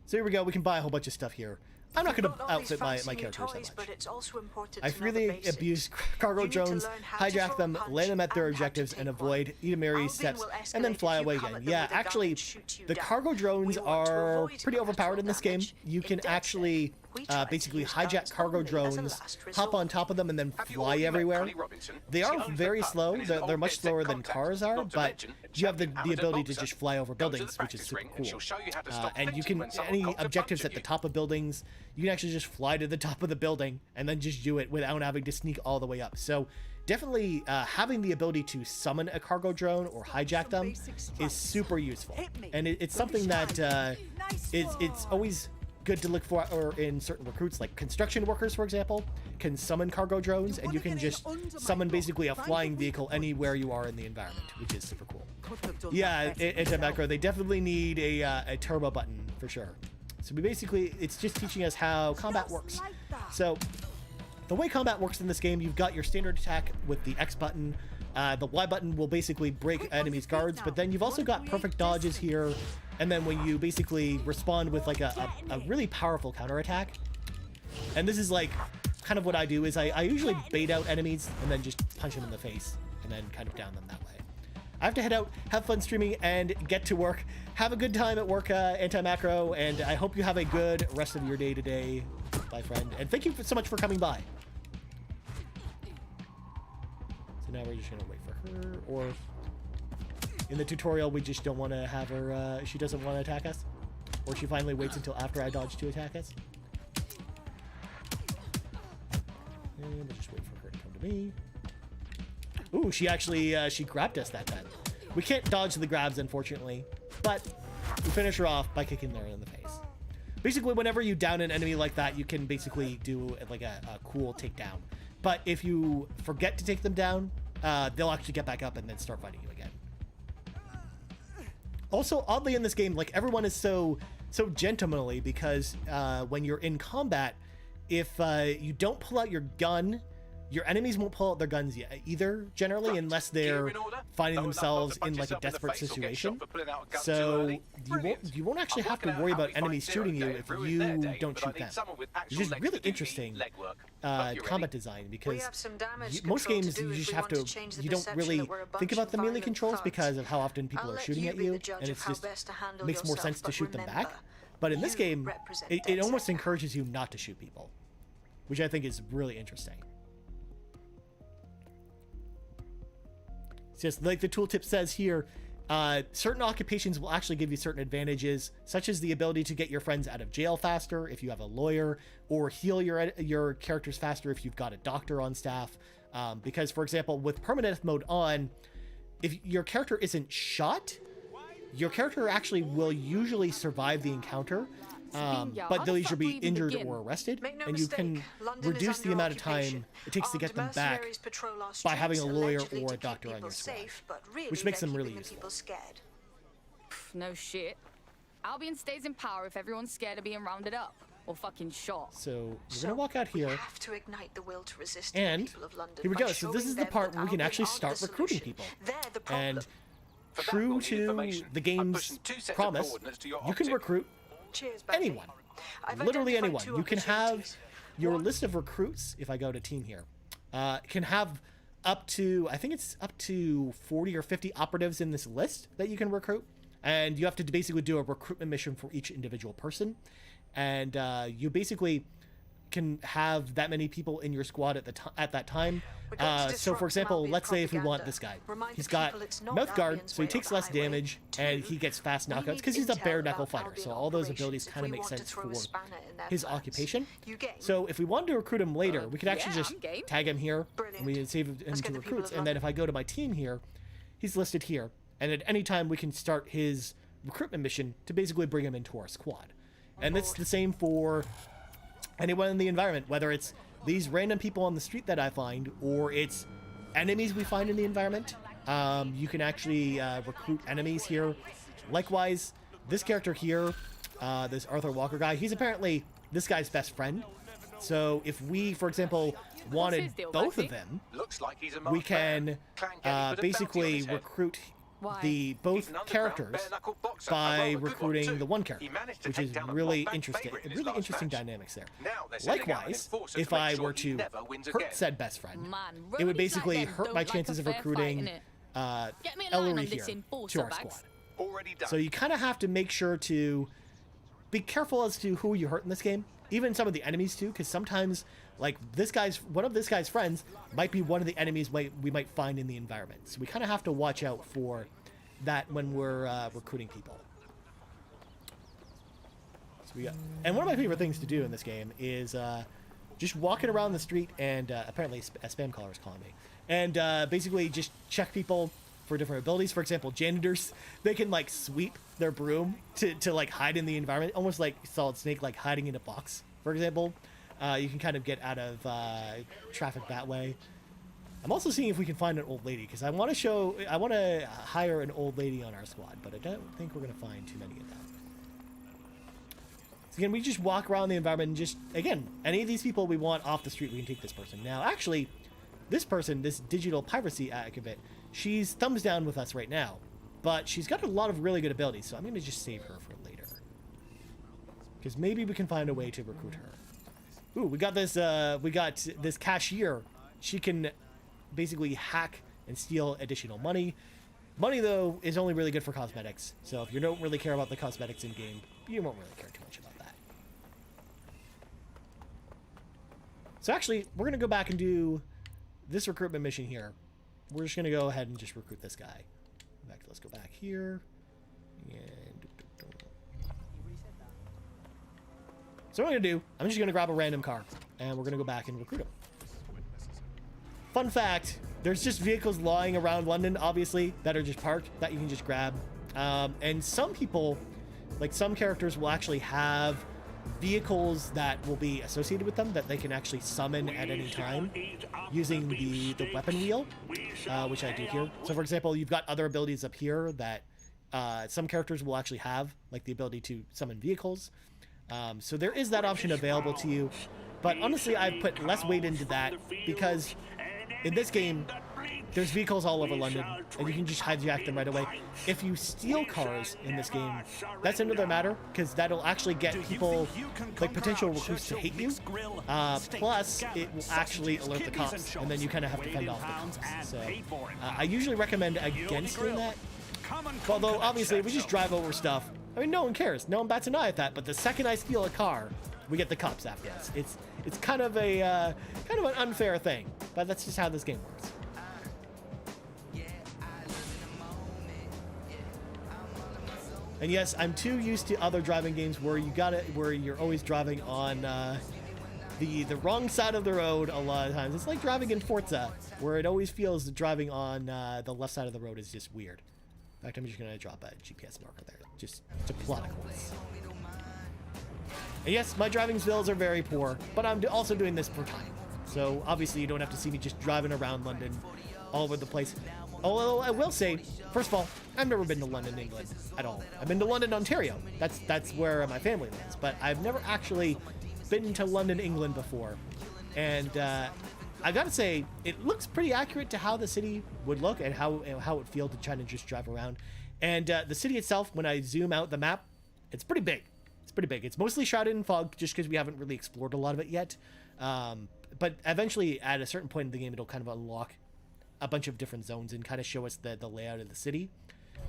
So here we go. We can buy a whole bunch of stuff here. I'm not going to outfit my characters that much. But it's also important I to know freely the basics. abuse cargo drones, hijack them, land them at their objectives, and avoid Edamari's steps, and then fly away again. Yeah, actually, the cargo drones are pretty overpowered in this game. You can actually basically hijack cargo drones, hop on top of them, and then fly everywhere. They are very slow. They're much slower than cars are, but you have the ability to just fly over buildings, which is super cool. And you can, any objectives at the top of buildings, you can actually just fly to the top of the building and then just do it without having to sneak all the way up. So definitely having the ability to summon a cargo drone or hijack them is super useful. And it's something that it's always good to look for, or in certain recruits, like construction workers, for example, can summon cargo drones, and you can just summon basically a flying vehicle anywhere you are in the environment, which is super cool. Yeah, Anti-Macro, they definitely need a turbo button for sure. So it's just teaching us how combat works. So the way combat works in this game, you've got your standard attack with the X button. The Y button will basically break enemies' guards, but then you've also got perfect dodges here. And then when you basically respond with like a really powerful counterattack, and this is like kind of what I do, is I usually bait out enemies and then just punch them in the face and then kind of down them that way. I have to head out, have fun streaming, and get to work. Have a good time at work, Anti-Macro, and I hope you have a good rest of your day today, my friend. And thank you so much for coming by. So now we're just gonna wait for her, or in the tutorial we just don't want to have her, she doesn't want to attack us, or she finally waits until after I dodge to attack us. And we'll just wait for her to come to me. Ooh, she actually, she grabbed us that time. We can't dodge the grabs, unfortunately, but we finish her off by kicking her in the face. Basically, whenever you down an enemy like that, you can basically do like a cool takedown. But if you forget to take them down, they'll actually get back up and then start fighting you again. Also, oddly in this game, like, everyone is so gentlemanly, because when you're in combat, if you don't pull out your gun, your enemies won't pull out their guns yet either, generally, unless they're finding themselves in like a desperate situation. So you won't actually have to worry about enemies shooting you if you don't shoot them. Which is really interesting combat design, because most games you just have to, you don't really think about the melee controls because of how often people are shooting at you, and it's just makes more sense to shoot them back. But in this game, it almost encourages you not to shoot people, which I think is really interesting. Just like the tooltip says here, certain occupations will actually give you certain advantages, such as the ability to get your friends out of jail faster if you have a lawyer, or heal your characters faster if you've got a doctor on staff. Because, for example, with permanent death mode on, if your character isn't shot, your character actually will usually survive the encounter, but they'll usually be injured or arrested, and you can reduce the amount of time it takes to get them back by having a lawyer or a doctor on your squad, which makes them really useful. No shit. Albion stays in power if everyone's scared of being rounded up or fucking shot. So we're gonna walk out here, have to ignite the will to resist and the people of London here we go. by So this is showing the them part that where we can Albion actually are start the recruiting solution. people. They're the problem. And true to the game's promise, you can recruit anyone. Literally anyone. You can have your list of recruits, if I go to team here, can have up to, I think it's up to 40 or 50 operatives in this list that you can recruit. And you have to basically do a recruitment mission for each individual person. And you basically can have that many people in your squad at that time. So for example, let's say if we want this guy, he's got mouth guard, so he takes less damage and he gets fast knockouts because he's a bare knuckle fighter. So all those abilities kind of make sense for his occupation. So if we wanted to recruit him later, we could actually just tag him here and we save him to recruits. And then if I go to my team here, he's listed here. And at any time we can start his recruitment mission to basically bring him into our squad. And it's the same for anyone in the environment, whether it's these random people on the street that I find, or it's enemies we find in the environment. You can actually recruit enemies here. Likewise, this character here, this Arthur Walker guy, he's apparently this guy's best friend. So if we, for example, wanted both of them, we can basically recruit both characters by recruiting the one character, which is really interesting. Really interesting dynamics there. Likewise, if I were to hurt said best friend, it would basically hurt my chances of recruiting Ellery here to our squad. So you kind of have to make sure to be careful as to who you hurt in this game. Even some of the enemies too, because sometimes, like one of this guy's friends might be one of the enemies we might find in the environment. So we kind of have to watch out for that when we're recruiting people. So and one of my favorite things to do in this game is just walking around the street and apparently a spam caller is calling me, and basically just check people for different abilities. For example, janitors, they can like sweep their broom to like hide in the environment, almost like Solid Snake, like hiding in a box, for example. You can kind of get out of traffic that way. I'm also seeing if we can find an old lady, because I want to hire an old lady on our squad, but I don't think we're going to find too many of them. So again, we just walk around the environment and just, again, any of these people we want off the street, we can take this person. Now, actually, this person, this digital piracy activist, she's thumbs down with us right now, but she's got a lot of really good abilities, so I'm going to just save her for later. Because maybe we can find a way to recruit her. Ooh, we got this cashier. She can basically hack and steal additional money. Money, though, is only really good for cosmetics. So if you don't really care about the cosmetics in-game, you won't really care too much about that. So actually, we're going to go back and do this recruitment mission here. We're just going to go ahead and just recruit this guy. Let's go back here. And so what I'm going to do, I'm just going to grab a random car, and we're going to go back and recruit him. Fun fact, there's just vehicles lying around London, obviously, that are just parked, that you can just grab. And some people, like some characters, will actually have vehicles that will be associated with them that they can actually summon at any time using the weapon wheel, which I do here. So for example, you've got other abilities up here that some characters will actually have, like the ability to summon vehicles. So there is that option available to you, but honestly I've put less weight into that because in this game there's vehicles all over London and you can just hijack them right away. If you steal cars in this game, that's another matter, because that'll actually get people, like potential recruits, to hate you. Plus it will actually alert the cops, and then you kind of have to fend off the cops. So I usually recommend against doing that. Although obviously if we just drive over stuff, I mean, no one cares. No one bats an eye at that. But the second I steal a car, we get the cops after us. It's kind of an unfair thing, but that's just how this game works. And yes, I'm too used to other driving games where you're always driving on the wrong side of the road a lot of times. It's like driving in Forza, where it always feels that driving on the left side of the road is just weird. In fact, I'm just gonna drop a GPS marker there, just to plot a course. And yes, my driving skills are very poor, but I'm also doing this for time. So obviously you don't have to see me just driving around London all over the place. Although I will say, first of all, I've never been to London, England at all. I've been to London, Ontario. That's where my family lives, but I've never actually been to London, England before. And I gotta say, it looks pretty accurate to how the city would look and how it would feel to try to just drive around. And the city itself, when I zoom out the map, it's pretty big. It's pretty big. It's mostly shrouded in fog, just because we haven't really explored a lot of it yet. But eventually, at a certain point in the game, it'll kind of unlock a bunch of different zones and kind of show us the layout of the city.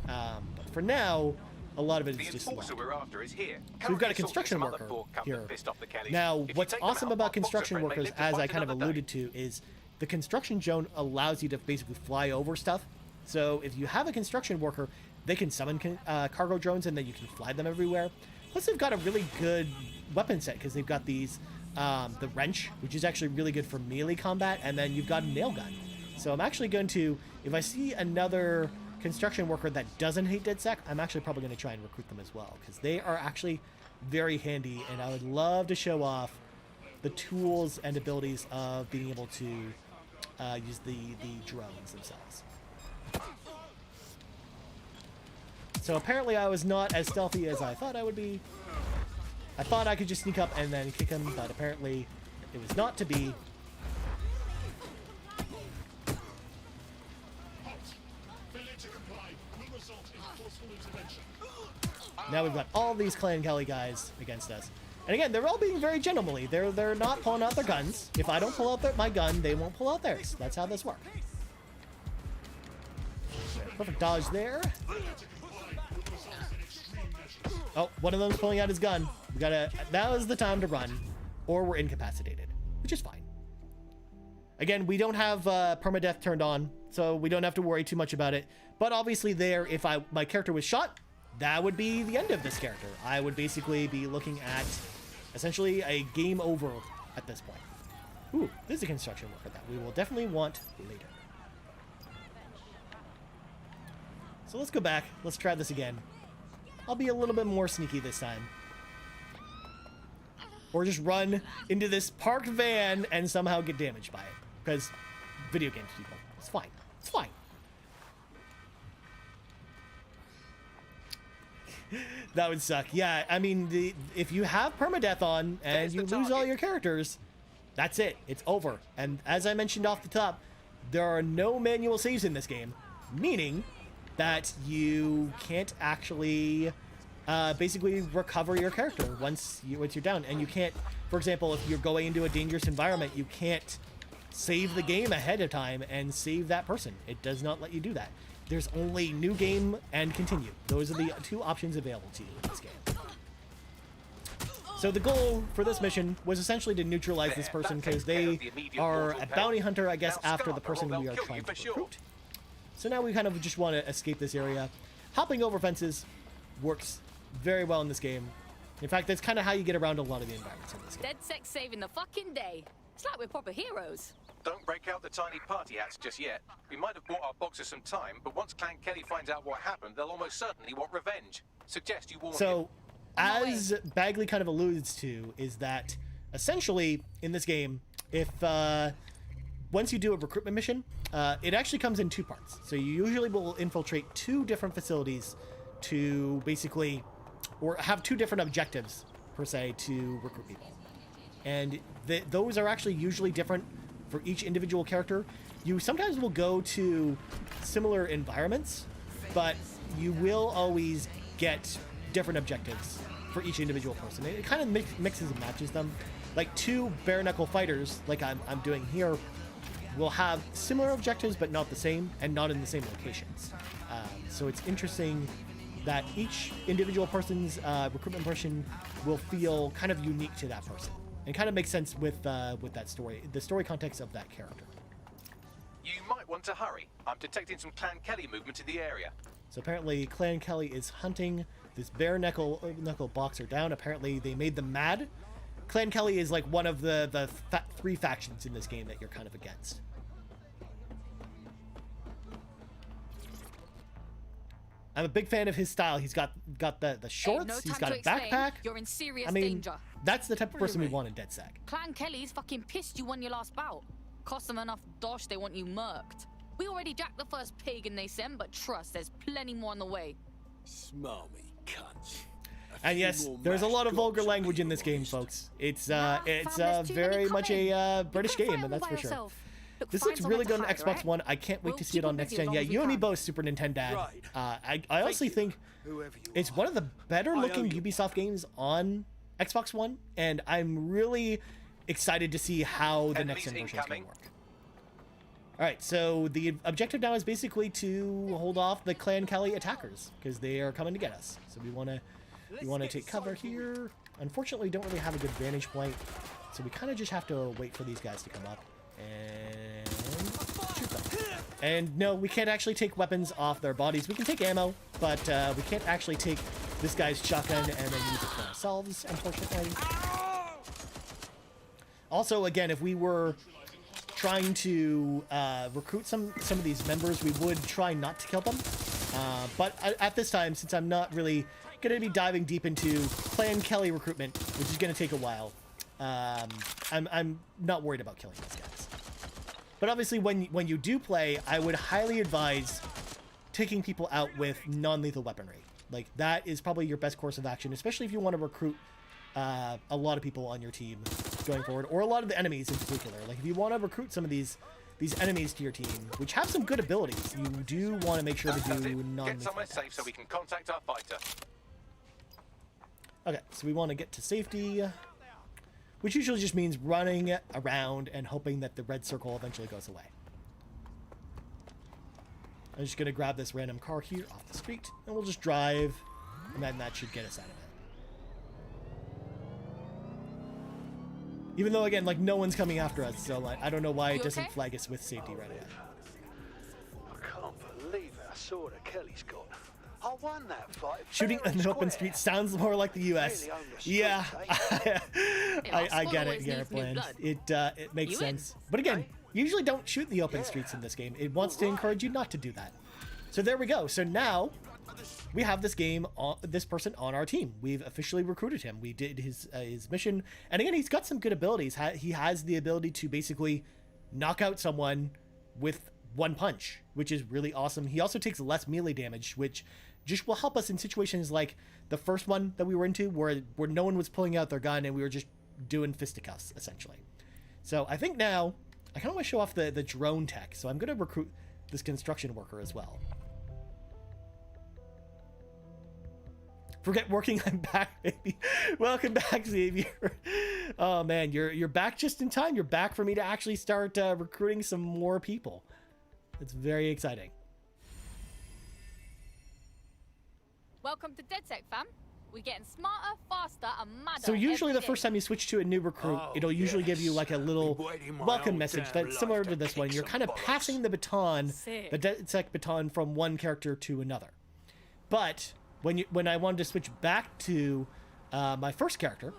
But for now, A lot of it The is just enforcer luck. we're after is here. So we've got a Currently construction assaulting worker some other poor cunt here. that pissed off the Kellys. Now, If you what's take them awesome out, about our boxer construction friend may workers, live to as I fight kind of another alluded day. to, is the construction zone allows you to basically fly over stuff. So if you have a construction worker, they can summon cargo drones and then you can fly them everywhere. Plus, they've got a really good weapon set because they've got these, the wrench, which is actually really good for melee combat, and then you've got a nail gun. So I'm actually going to, if I see another construction worker that doesn't hate DedSec, I'm actually probably going to try and recruit them as well because they are actually very handy, and I would love to show off the tools and abilities of being able to use the drones themselves. So apparently I was not as stealthy as I thought I would be. I thought I could just sneak up and then kick him, but apparently it was not to be. Now we've got all these Clan Kelly guys against us. And again, they're all being very gentlemanly. They're not pulling out their guns. If I don't pull out my gun, they won't pull out theirs. That's how this works. Perfect dodge there. Oh, one of them's pulling out his gun. We gotta. Now is the time to run, or we're incapacitated, which is fine. Again, we don't have permadeath turned on, so we don't have to worry too much about it. But obviously, there, if my character was shot, that would be the end of this character. I would basically be looking at essentially a game over at this point. Ooh, this is a construction worker that we will definitely want later. So let's go back. Let's try this again. I'll be a little bit more sneaky this time. Or just run into this parked van and somehow get damaged by it. Because video games, people. It's fine. It's fine. That would suck. Yeah, I mean, if you have permadeath on and you lose all your characters, that's it. It's over. And as I mentioned off the top, there are no manual saves in this game, meaning that you can't actually basically recover your character once you're down. And you can't, for example, if you're going into a dangerous environment, you can't save the game ahead of time and save that person. It does not let you do that. There's only new game and continue. Those are the two options available to you in this game. So the goal for this mission was essentially to neutralize this person because they are a bounty hunter, I guess, after the person we are trying to recruit. So now we kind of just want to escape this area. Hopping over fences works very well in this game. In fact, that's kind of how you get around a lot of the environments in this game. DedSec saving the fucking day. It's like we're proper heroes. Don't break out the tiny party hats just yet. We might have bought our boxer some time, but once Clan Kelly finds out what happened, they'll almost certainly want revenge. Suggest you warn him. So, as Bagley kind of alludes to, is that essentially in this game, if once you do a recruitment mission, it actually comes in two parts. So you usually will infiltrate two different facilities to basically, or have two different objectives per se to recruit people, and those are actually usually different for each individual character. You sometimes will go to similar environments, but you will always get different objectives for each individual person. It kind of mixes and matches them. Like two bare knuckle fighters, like I'm doing here, will have similar objectives but not the same, and not in the same locations. So it's interesting that each individual person's recruitment mission will feel kind of unique to that person, and kind of makes sense with that story, the story context of that character. You might want to hurry. I'm detecting some Clan Kelly movement in the area. So apparently Clan Kelly is hunting this bare knuckle boxer down. Apparently they made them mad. Clan Kelly is like one of the three factions in this game that you're kind of against. I'm a big fan of his style. He's got the shorts, no he's got a explain. backpack. You're in serious I mean, danger. that's the type of person we want in DedSec. Clan Kelly's fucking pissed you won your last bout. Cost them enough dosh, they want you murked. We already jacked the first pagan they sent, but trust, there's plenty more on the way. Smarmy cunts. And yes, there's a lot of vulgar language in this game, folks. It's very much a British game, and that's for sure. This looks really good on Xbox One. I can't wait to see it on next gen. Yeah, you and me both, Super Nintendo Dad. I honestly think it's one of the better looking Ubisoft games on Xbox One, and I'm really excited to see how the next gen version is going to work. All right, so the objective now is basically to hold off the Clan Kelly attackers because they are coming to get us. So we want to take cover here. Unfortunately, we don't really have a good vantage point, so we kind of just have to wait for these guys to come up and shoot them. And no, we can't actually take weapons off their bodies. We can take ammo, but we can't actually take this guy's shotgun and then use it for ourselves, unfortunately. Also, again, if we were trying to recruit some of these members, we would try not to kill them. But at this time, since I'm not really going to be diving deep into Clan Kelly recruitment, which is going to take a while, I'm not worried about killing these guys. But obviously, when you do play, I would highly advise taking people out with non-lethal weaponry. Like, that is probably your best course of action, especially if you want to recruit a lot of people on your team going forward, or a lot of the enemies in particular. Like, if you want to recruit some of these enemies to your team, which have some good abilities, you do want to make sure to do non-lethal Get somewhere attacks. safe so we can contact our fighter. Okay, so we want to get to safety, which usually just means running around and hoping that the red circle eventually goes away. I'm just going to grab this random car here off the street, and we'll just drive, and then that should get us out of it. Even though, again, like, no one's coming after us, so like, I don't know why it doesn't flag us with safety right away. I can't believe how sort of Kelly's got. I won that fight. Shooting in an open street sounds more like the U.S. Yeah, I get it, Garrett Bland. It makes sense. But again, you usually don't shoot in the open streets in this game. It wants to encourage you not to do that. So there we go. So now we have this person on our team. We've officially recruited him. We did his mission, and again, he's got some good abilities. He has the ability to basically knock out someone with one punch, which is really awesome. He also takes less melee damage, which just will help us in situations like the first one that we were into, where no one was pulling out their gun and we were just doing fisticuffs essentially. So I think now I kind of want to show off the drone tech. So I'm going to recruit this construction worker as well. Forget working, I'm back, baby. Welcome back, Xavier. Oh man, you're back just in time. You're back for me to actually start recruiting some more people. It's very exciting. Welcome to DedSec, fam. We're getting smarter, faster, and madder. So usually every the first time you switch to a new recruit, it'll usually give you like a little welcome message that's similar to this one. You're kind of passing the baton, the DedSec baton, from one character to another. But when I wanted to switch back to my first character,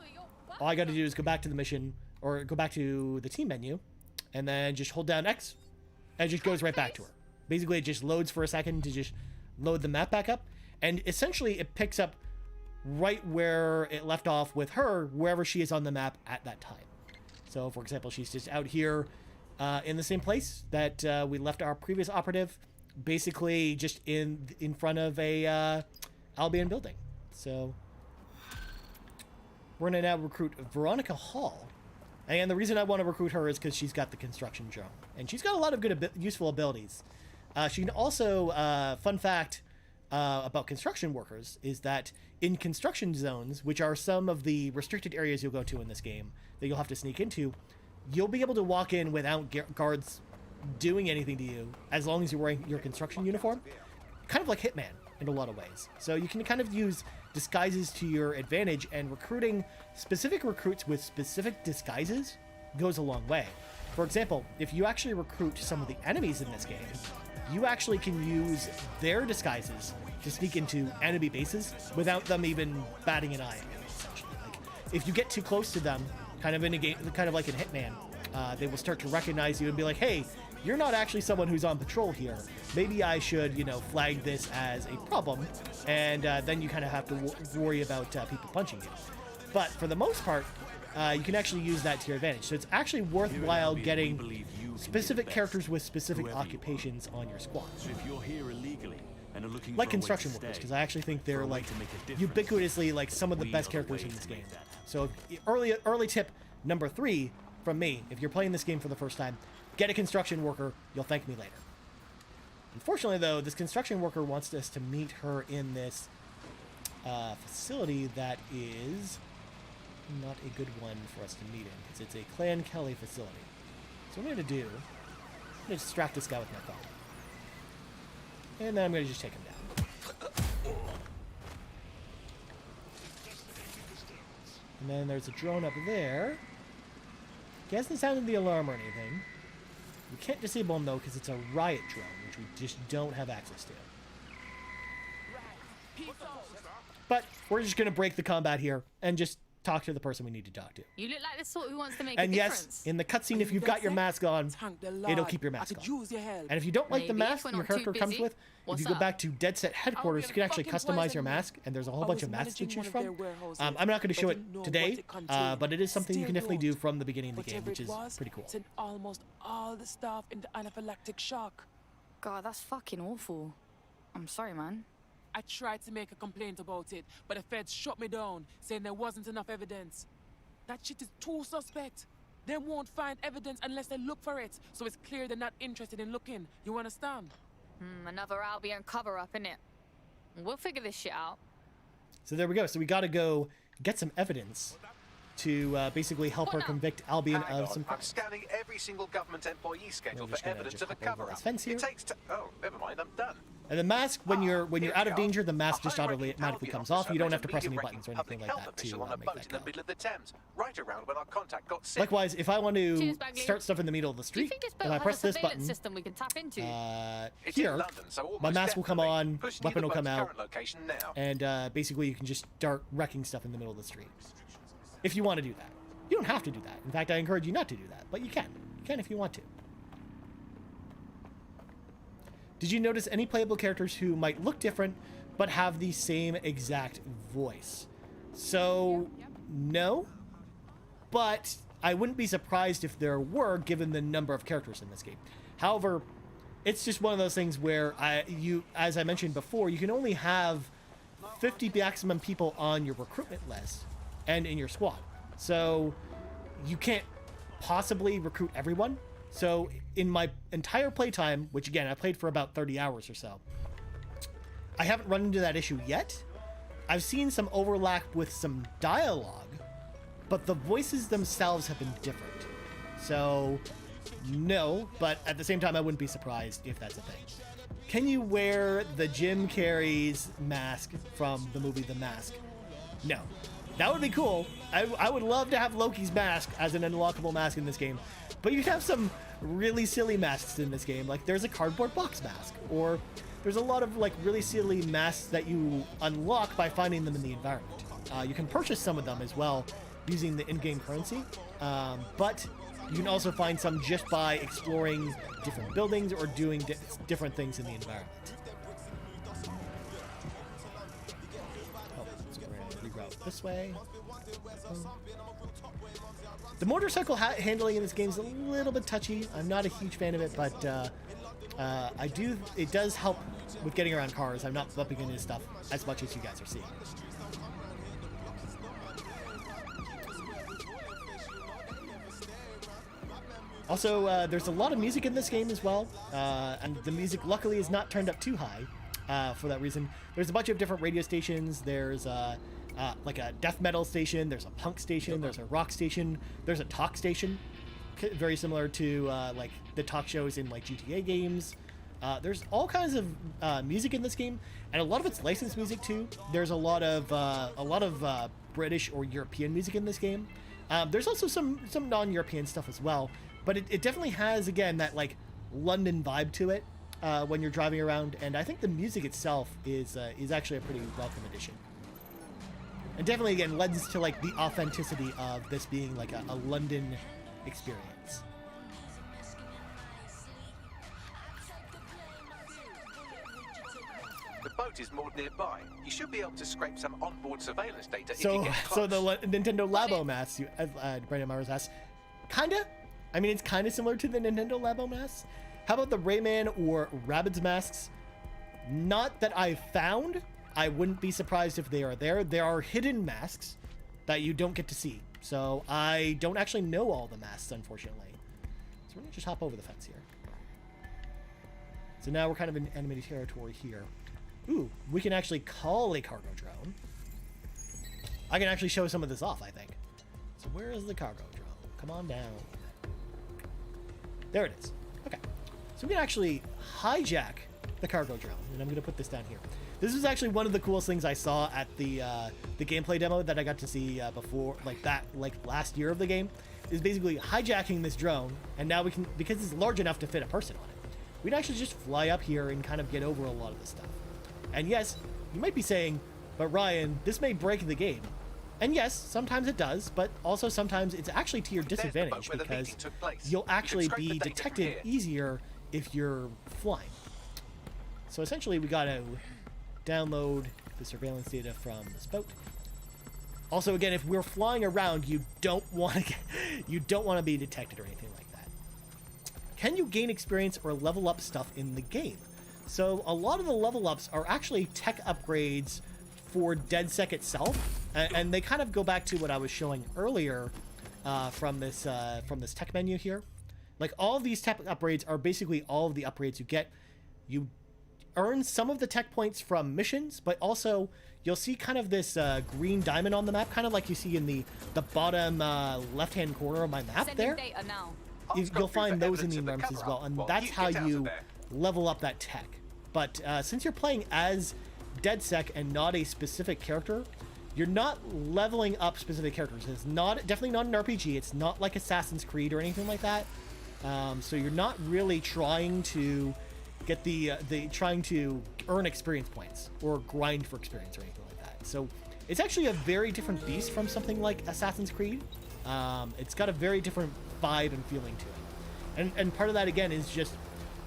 all I got to do is go back to the mission, or go back to the team menu, and then just hold down X, and it just goes right back to her. Basically, it just loads for a second to just load the map back up, and essentially it picks up right where it left off with her, wherever she is on the map at that time. So, for example, she's just out here in the same place that we left our previous operative, basically just in front of a Albion building. So we're gonna now recruit Veronica Hall, and the reason I want to recruit her is because she's got the construction drone, and she's got a lot of good useful abilities. She can also fun fact about construction workers is that in construction zones, which are some of the restricted areas you'll go to in this game that you'll have to sneak into, you'll be able to walk in without guards doing anything to you as long as you're wearing your construction uniform, kind of like Hitman in a lot of ways. So you can kind of use disguises to your advantage, and recruiting specific recruits with specific disguises goes a long way. For example, if you actually recruit some of the enemies in this game, you actually can use their disguises to sneak into enemy bases without them even batting an eye at you, essentially. Like, if you get too close to them, kind of in a game, kind of like in Hitman, they will start to recognize you and be like, hey, you're not actually someone who's on patrol here. Maybe I should, flag this as a problem, and then you kind of have to worry about people punching you. But for the most part, you can actually use that to your advantage. So it's actually worthwhile getting specific characters with specific occupations on your squad. So if you're here illegally and are looking like for a way construction to workers, stay, because I actually think they're for a way like to make a difference, ubiquitously like some of the we best are the characters way in this to game. make that happen. So early tip number 3 from me: if you're playing this game for the first time, get a construction worker. You'll thank me later. Unfortunately, though, this construction worker wants us to meet her in this facility that is not a good one for us to meet in, because it's a Clan Kelly facility. So what I'm going to do going to distract this guy with my phone. And then I'm going to just take him down. And then there's a drone up there. He hasn't sounded the alarm or anything. We can't disable him, though, because it's a riot drone, which we just don't have access to. But we're just going to break the combat here and just talk to the person we need to talk to. You look like the sort who wants to make And a yes, difference. in the cutscene, if you've got your mask on, it'll keep your mask on. And if you don't like the Maybe, mask if we're your not too character comes busy. with, if What's you go up? back to Dead Set headquarters, you can actually customize your mask, and there's a whole bunch of masks to choose from. I'm not going to show it today, but it is something you can definitely do from the beginning of the game, which is pretty cool. Sent almost all the staff into anaphylactic shock. God, that's fucking awful. I'm sorry, man. I tried to make a complaint about it, but the feds shut me down, saying there wasn't enough evidence. That shit is too suspect. They won't find evidence unless they look for it, so it's clear they're not interested in looking. You understand? Another Albion cover-up, innit? We'll figure this shit out. So there we go. So we got to go get some evidence to basically help her convict Albion of some I'm crimes. scanning every single government employee schedule just for gonna evidence just of a hop over cover-up. this fence here. It takes oh, never mind, I'm done. And the mask, when you're out of danger, the mask just high-ranking automatically comes Albion off. You don't have to officer press any met a buttons or medium-ranking anything like public that health to official on a make boat that in the go. middle of the Thames, right around when our contact got sick. Likewise, if I want to Cheers, Bagley. start stuff in the middle of the Do you street, think this boat if I has press a this surveillance button, system we can tap into? It's in here, London, so almost my mask will come definitely. on, Push to weapon the will come boat's out, current location now. and basically you can just start wrecking stuff in the middle of the street. If you want to do that. You don't have to do that. In fact, I encourage you not to do that, but you can. You can if you want to. Did you notice any playable characters who might look different but have the same exact voice? So, no. But I wouldn't be surprised if there were, given the number of characters in this game. However, it's just one of those things where as I mentioned before, you can only have 50 maximum people on your recruitment list and in your squad. So you can't possibly recruit everyone. So in my entire playtime, which again, I played for about 30 hours or so, I haven't run into that issue yet. I've seen some overlap with some dialogue, but the voices themselves have been different. So no, but at the same time, I wouldn't be surprised if that's a thing. Can you wear the Jim Carrey's mask from the movie The Mask? No. That would be cool. I would love to have Loki's mask as an unlockable mask in this game. But you can have some really silly masks in this game. Like there's a cardboard box mask. Or there's a lot of like really silly masks that you unlock by finding them in the environment. You can purchase some of them as well using the in-game currency. But you can also find some just by exploring different buildings or doing different things in the environment. This way. The motorcycle handling in this game is a little bit touchy. I'm not a huge fan of it, but it does help with getting around cars. I'm not bumping into stuff as much as you guys are seeing. Also, there's a lot of music in this game as well, and the music luckily is not turned up too high for that reason. There's a bunch of different radio stations. There's like a death metal station, there's a punk station, there's a rock station, there's a talk station, very similar to like the talk shows in like GTA games. There's all kinds of music in this game, and a lot of it's licensed music too. There's a lot of British or European music in this game. There's also some non-European stuff as well, but it definitely has, again, that like London vibe to it when you're driving around, and I think the music itself is actually a pretty welcome addition. And definitely, again, lends to like the authenticity of this being like a London experience. The boat is moored nearby. You should be able to scrape some onboard surveillance data if you get close. So the Nintendo Labo mask, Brandon Myers asks, kinda? I mean, it's kind of similar to the Nintendo Labo masks. How about the Rayman or Rabbids masks? Not that I've found. I wouldn't be surprised if they are there. There are hidden masks that you don't get to see. So I don't actually know all the masks, unfortunately. So we're going to just hop over the fence here. So now we're kind of in enemy territory here. Ooh, we can actually call a cargo drone. I can actually show some of this off, I think. So where is the cargo drone? Come on down. There it is. Okay. So we can actually hijack the cargo drone, and I'm going to put this down here. This was actually one of the coolest things I saw at the gameplay demo that I got to see before, like last year of the game, is basically hijacking this drone, and now we can, because it's large enough to fit a person on it, we'd actually just fly up here and kind of get over a lot of this stuff. And yes, you might be saying, but Ryan, this may break the game. And yes, sometimes it does, but also sometimes it's actually to your disadvantage because you'll actually be detected easier if you're flying. So essentially we gotta download the surveillance data from this boat. Also, again, if we're flying around, you don't want to be detected or anything like that. Can you gain experience or level up stuff in the game? So a lot of the level ups are actually tech upgrades for DedSec itself, and they kind of go back to what I was showing earlier from this tech menu here. Like, all of these tech upgrades are basically all of the upgrades you get. You earn some of the tech points from missions, but also you'll see kind of this green diamond on the map, kind of like you see in the bottom left-hand corner of my map there. You'll find those in the environments as well, and that's how you level up that tech. But since you're playing as DedSec and not a specific character, you're not leveling up specific characters. It's definitely not an RPG. It's not like Assassin's Creed or anything like that. So you're not really trying to get trying to earn experience points or grind for experience or anything like that. So it's actually a very different beast from something like Assassin's Creed. It's got a very different vibe and feeling to it. And part of that, again, is just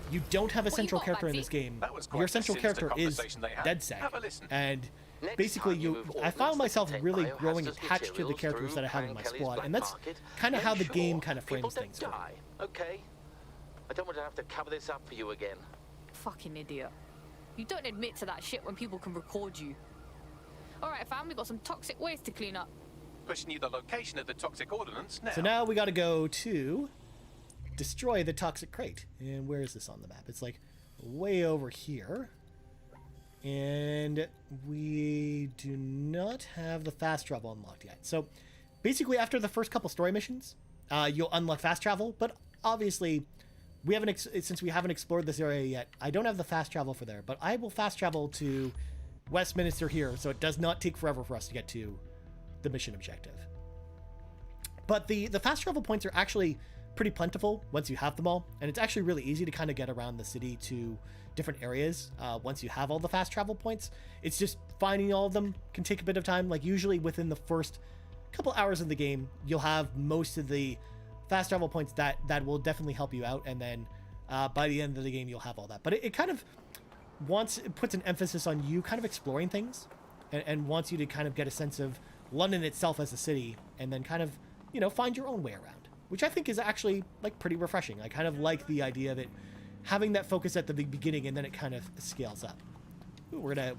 you don't have a central character in this game. Your central character is DedSec. And basically, I found myself really growing attached to the characters that I have in my squad. And that's kind of how the game kind of frames things for me. Okay. I don't want to have to cover this up for you again. Fucking idiot. You don't admit to that shit when people can record you. Alright, fam, we got some toxic waste to clean up. Pushing you the location of the toxic ordnance now. So now we gotta go to destroy the toxic crate. And where is this on the map? It's like way over here. And we do not have the fast travel unlocked yet. So basically, after the first couple story missions, you'll unlock fast travel, but obviously we haven't since we haven't explored this area yet, I don't have the fast travel for there, but I will fast travel to Westminster here, so it does not take forever for us to get to the mission objective. But the fast travel points are actually pretty plentiful once you have them all, and it's actually really easy to kind of get around the city to different areas once you have all the fast travel points. It's just finding all of them can take a bit of time. Like, usually within the first couple hours of the game, you'll have most of the fast travel points that will definitely help you out, and then by the end of the game you'll have all that. But it kind of puts an emphasis on you kind of exploring things, and wants you to kind of get a sense of London itself as a city, and then kind of, you know, find your own way around, which I think is actually like pretty refreshing. I kind of like the idea of it having that focus at the beginning, and then it kind of scales up. Ooh, we're gonna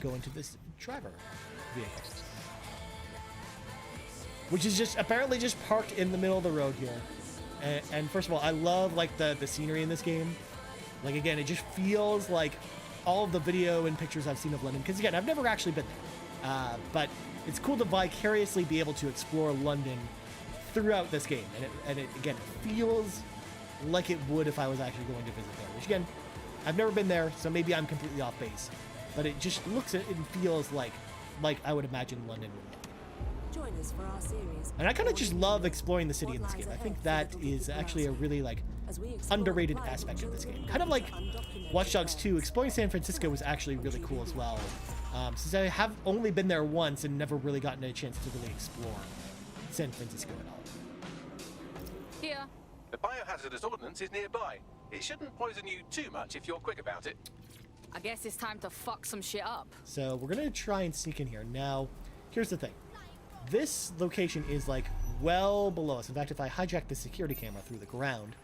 go into this driver vehicle, which is just apparently just parked in the middle of the road here. And first of all, I love like the scenery in this game. Like, again, it just feels like all of the video and pictures I've seen of London. Because again, I've never actually been there, but it's cool to vicariously be able to explore London throughout this game. And it again, it feels like it would if I was actually going to visit there. Which again, I've never been there, so maybe I'm completely off base. But it just looks and feels like I would imagine London would look. Join us for our series. And I kind of just love exploring the city in this game. I think that is actually a really like underrated aspect of this game. Kind of like Watch Dogs 2, exploring San Francisco was actually really cool as well. Since I have only been there once and never really gotten a chance to really explore San Francisco at all. Here. The biohazardous ordnance is nearby. It shouldn't poison you too much if you're quick about it. I guess it's time to fuck some shit up. So we're gonna try and sneak in here. Now, here's the thing. This location is like well below us. In fact, if I hijack the security camera through the ground,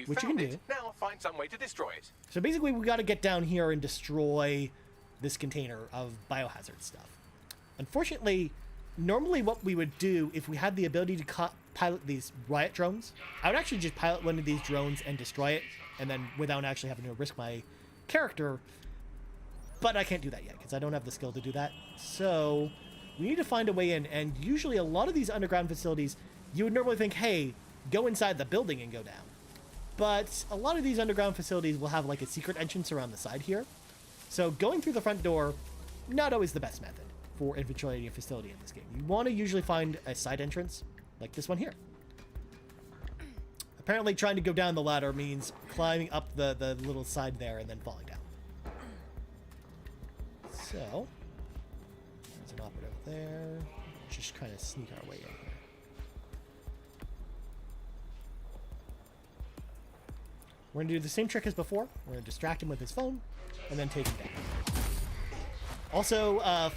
which you can do. Now find some way to destroy it. So basically, we got to get down here and destroy this container of biohazard stuff. Unfortunately, normally what we would do if we had the ability to pilot these riot drones, I would actually just pilot one of these drones and destroy it, and then without actually having to risk my character. But I can't do that yet because I don't have the skill to do that. So we need to find a way in, and usually a lot of these underground facilities, you would normally think, hey, go inside the building and go down. but a lot of these underground facilities will have like a secret entrance around the side here. So going through the front door, not always the best method for infiltrating a facility in this game. You want to usually find a side entrance like this one here. Apparently trying to go down the ladder means climbing up the little side there and then falling down. So, there's an operative there. Just kind of sneak our way in here. We're going to do the same trick as before. We're going to distract him with his phone and then take him down. Also,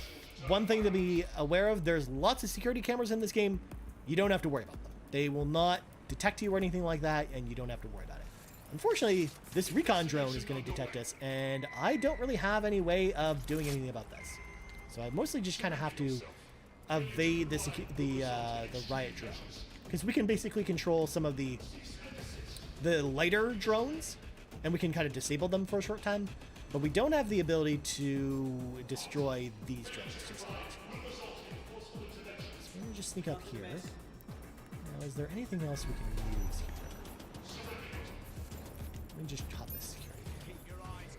one thing to be aware of, there's lots of security cameras in this game. You don't have to worry about them. They will not detect you or anything like that, and you don't have to worry about it. Unfortunately, this recon drone is going to detect us, and I don't really have any way of doing anything about this. So I mostly just kind of have to evade the riot drone, because we can basically control some of the lighter drones, and we can kind of disable them for a short time, but we don't have the ability to destroy these drones just yet. So we're going to just sneak up here. Now, is there anything else we can use here? Let me just hop this security here.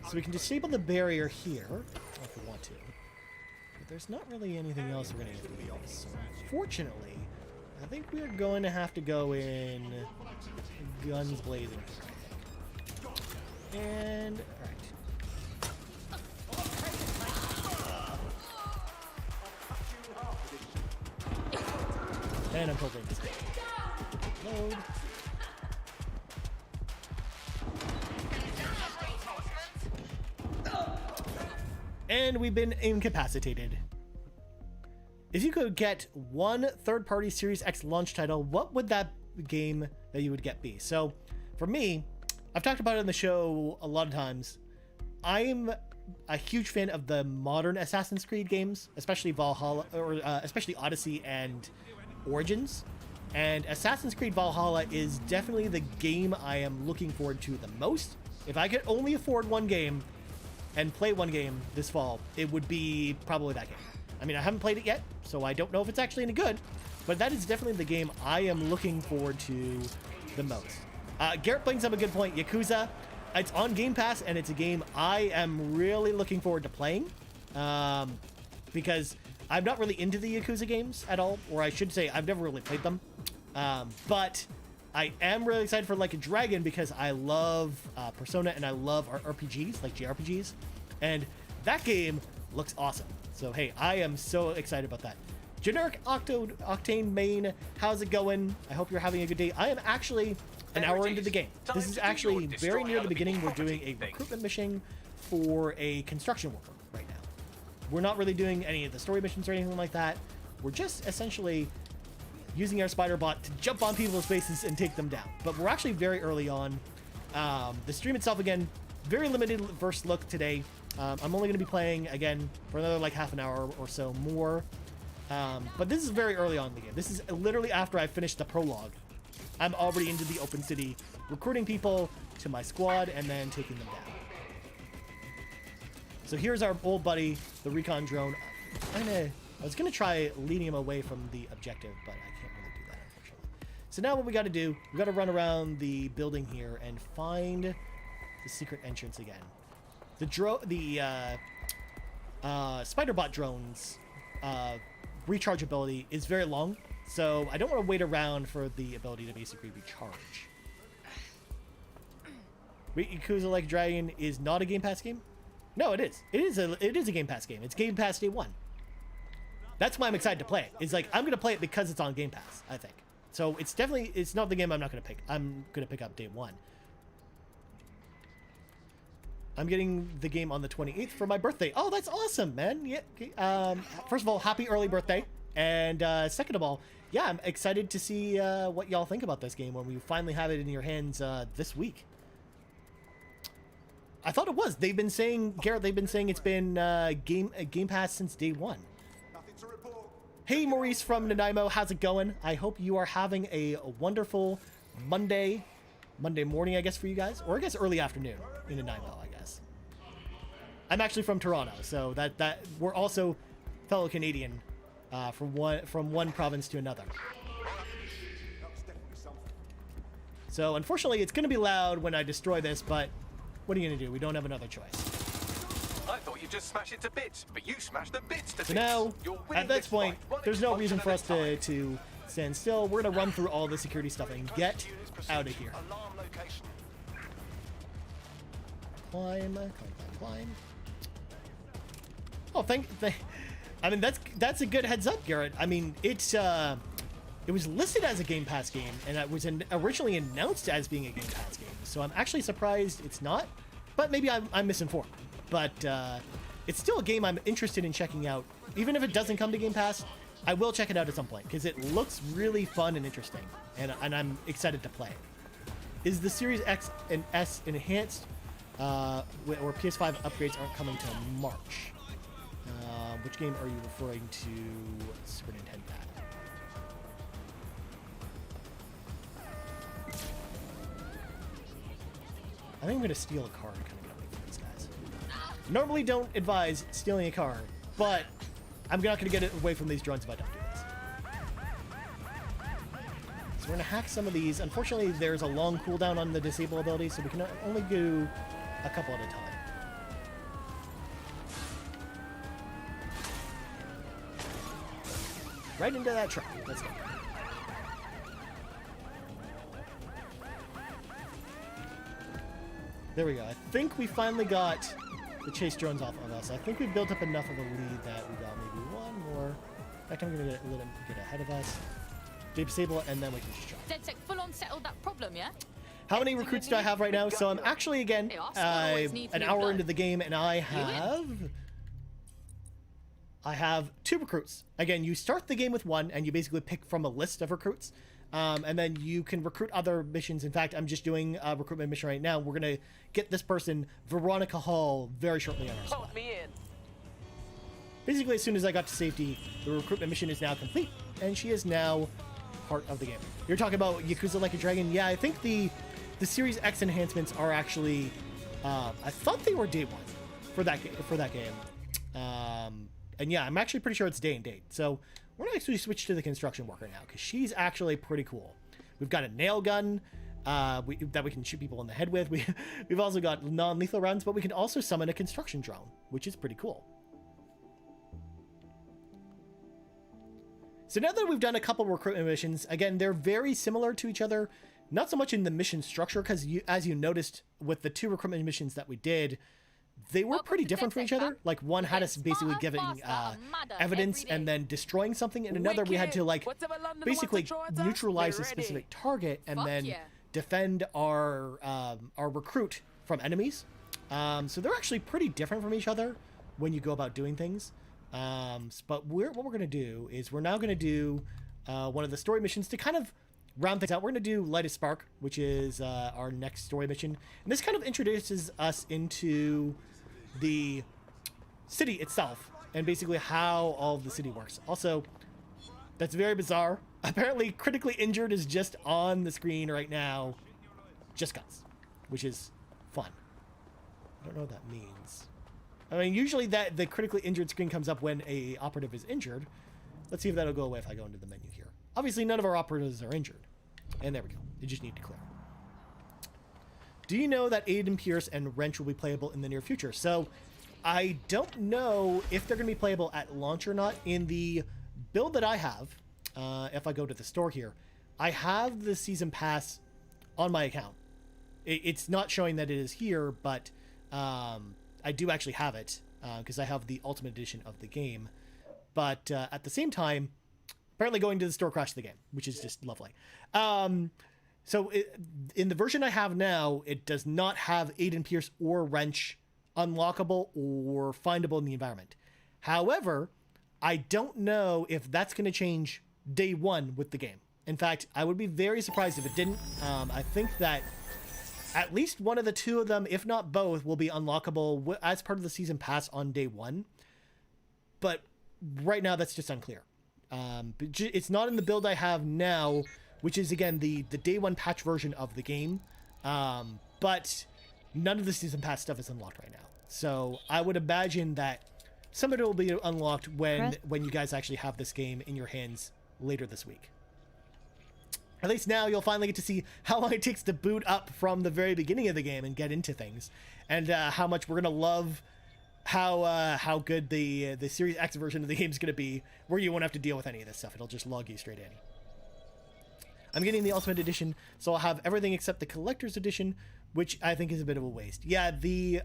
So we can disable the barrier here, if we want to. But there's not really anything else we're going to have to use. So unfortunately, I think we're going to have to go in guns blazing. And, alright. And I'm hoping this load. And we've been incapacitated. If you could get one third-party Series X launch title, what would that game that you would get be? So, for me, I've talked about it on the show a lot of times. I'm a huge fan of the modern Assassin's Creed games, especially Valhalla, or especially Odyssey and Origins. And Assassin's Creed Valhalla is definitely the game I am looking forward to the most. If I could only afford one game and play one game this fall, it would be probably that game. I mean, I haven't played it yet, so I don't know if it's actually any good, but that is definitely the game I am looking forward to the most. Garrett brings up a good point. Yakuza, it's on Game Pass, and it's a game I am really looking forward to playing, because I'm not really into the Yakuza games at all, or I should say I've never really played them, but I am really excited for Like a Dragon because I love Persona and I love RPGs, like JRPGs, and that game looks awesome. So hey, I am so excited about that. Generic Octane Main, how's it going? I hope you're having a good day. I am actually an hour into the game. This is actually very near the beginning. We're doing a recruitment mission for a construction worker right now. We're not really doing any of the story missions or anything like that. We're just essentially using our spider bot to jump on people's faces and take them down. But we're actually very early on. The stream itself, again, very limited first look today. I'm only going to be playing, again, for another like half an hour or so more. But this is very early on in the game. This is literally after I finished the prologue. I'm already into the open city, recruiting people to my squad and then taking them down. So here's our old buddy, the recon drone. I was going to try leading him away from the objective, but I can't really do that, unfortunately. So now what we got to do, we got to run around the building here and find the secret entrance again. The Spider-Bot drone's rechargeability is very long, so I don't want to wait around for the ability to basically recharge. Yakuza Like a Dragon is not a Game Pass game? No, it is. It is a Game Pass game. It's Game Pass Day 1. That's why I'm excited to play it. It's like, I'm going to play it because it's on Game Pass, I think. So it's not the game I'm not going to pick. I'm going to pick up Day 1. I'm getting the game on the 28th for my birthday. Oh, that's awesome, man. Yeah. First of all, happy early birthday. And second of all, yeah, I'm excited to see what y'all think about this game when we finally have it in your hands this week. I thought it was. They've been saying, Garrett, it's been Game Pass since day 1. Hey, Maurice from Nanaimo, how's it going? I hope you are having a wonderful Monday morning, I guess, for you guys. Or I guess early afternoon in Nanaimo, I guess. I'm actually from Toronto, so that we're also fellow Canadian from one province to another. So unfortunately, it's going to be loud when I destroy this, but what are you going to do? We don't have another choice. I thought you'd just smash it to bits, but you smashed the bits to bits. So now, You're winning at this point, fight, one there's no reason explosion for us at a time. to stand still. We're going to run through all the security stuff and get out of here. Alarm location. Climb. Oh, I mean, that's a good heads up, Garrett. I mean, it was listed as a Game Pass game, and it was originally announced as being a Game Pass game. So I'm actually surprised it's not, but maybe I'm misinformed. But it's still a game I'm interested in checking out. Even if it doesn't come to Game Pass, I will check it out at some point, because it looks really fun and interesting, and I'm excited to play. Is the Series X and S enhanced, or PS5 upgrades aren't coming till March? Which game are you referring to? Super Nintendo. I think I'm going to steal a car to kind of get away from these guys. Normally don't advise stealing a car, but I'm not going to get away from these drones if I don't do this. So we're going to hack some of these. Unfortunately, there's a long cooldown on the disable ability, so we can only do a couple at a time. Right into that truck. Let's go. There we go. I think we finally got the chase drones off of us. I think we built up enough of a lead that we got maybe one more. In fact, I'm going to let him get ahead of us. Disable it, and then we can just try. DedSec full on settled that problem, yeah? How many recruits do I have right now? So I'm actually, again, an hour into the game, and I have 2 recruits. Again, you start the game with 1, and you basically pick from a list of recruits. And then you can recruit other missions. In fact, I'm just doing a recruitment mission right now. We're going to get this person, Veronica Hall, very shortly on our squad. Basically, as soon as I got to safety, the recruitment mission is now complete, and she is now part of the game. You're talking about Yakuza Like a Dragon? Yeah, I think the Series X enhancements are actually... I thought they were day 1 for that game. And yeah, I'm actually pretty sure it's day and date. So we're going to actually switch to the construction worker now, because she's actually pretty cool. We've got a nail gun that we can shoot people in the head with. We've also got non-lethal rounds, but we can also summon a construction drone, which is pretty cool. So now that we've done a couple recruitment missions, again, they're very similar to each other. Not so much in the mission structure, because as you noticed with the 2 recruitment missions that we did, they were pretty different from each other. Like, one had us basically giving evidence and then destroying something, and another we had to basically neutralize a specific target and then defend our recruit from enemies. So they're actually pretty different from each other when you go about doing things. But what we're going to do is we're now going to do one of the story missions to kind of round things out. We're going to do Light a Spark, which is our next story mission. And this kind of introduces us into the city itself and basically how all of the city works. Also, that's very bizarre. Apparently, critically injured is just on the screen right now. Just guns, which is fun. I don't know what that means. I mean, usually the critically injured screen comes up when a operative is injured. Let's see if that'll go away if I go into the menu here. Obviously, none of our operatives are injured. And there we go. They just need to clear. Do you know that Aiden Pierce and Wrench will be playable in the near future? So, I don't know if they're going to be playable at launch or not. In the build that I have, if I go to the store here, I have the Season Pass on my account. It's not showing that it is here, but I do actually have it because I have the Ultimate Edition of the game. But at the same time, apparently going to the store crashed the game, which is just lovely. So in the version I have now, it does not have Aiden Pierce or Wrench unlockable or findable in the environment. However, I don't know if that's going to change day 1 with the game. In fact, I would be very surprised if it didn't. I think that at least one of the 2 of them, if not both, will be unlockable as part of the season pass on day 1. But right now, that's just unclear. It's not in the build I have now, which is, again, the day 1 patch version of the game. But none of the season pass stuff is unlocked right now. So I would imagine that some of it will be unlocked when you guys actually have this game in your hands later this week. At least now you'll finally get to see how long it takes to boot up from the very beginning of the game and get into things, and how much we're gonna love how good the Series X version of the game is gonna be, where you won't have to deal with any of this stuff. It'll just log you straight in. I'm getting the Ultimate Edition, so I'll have everything except the Collector's Edition, which I think is a bit of a waste. Yeah,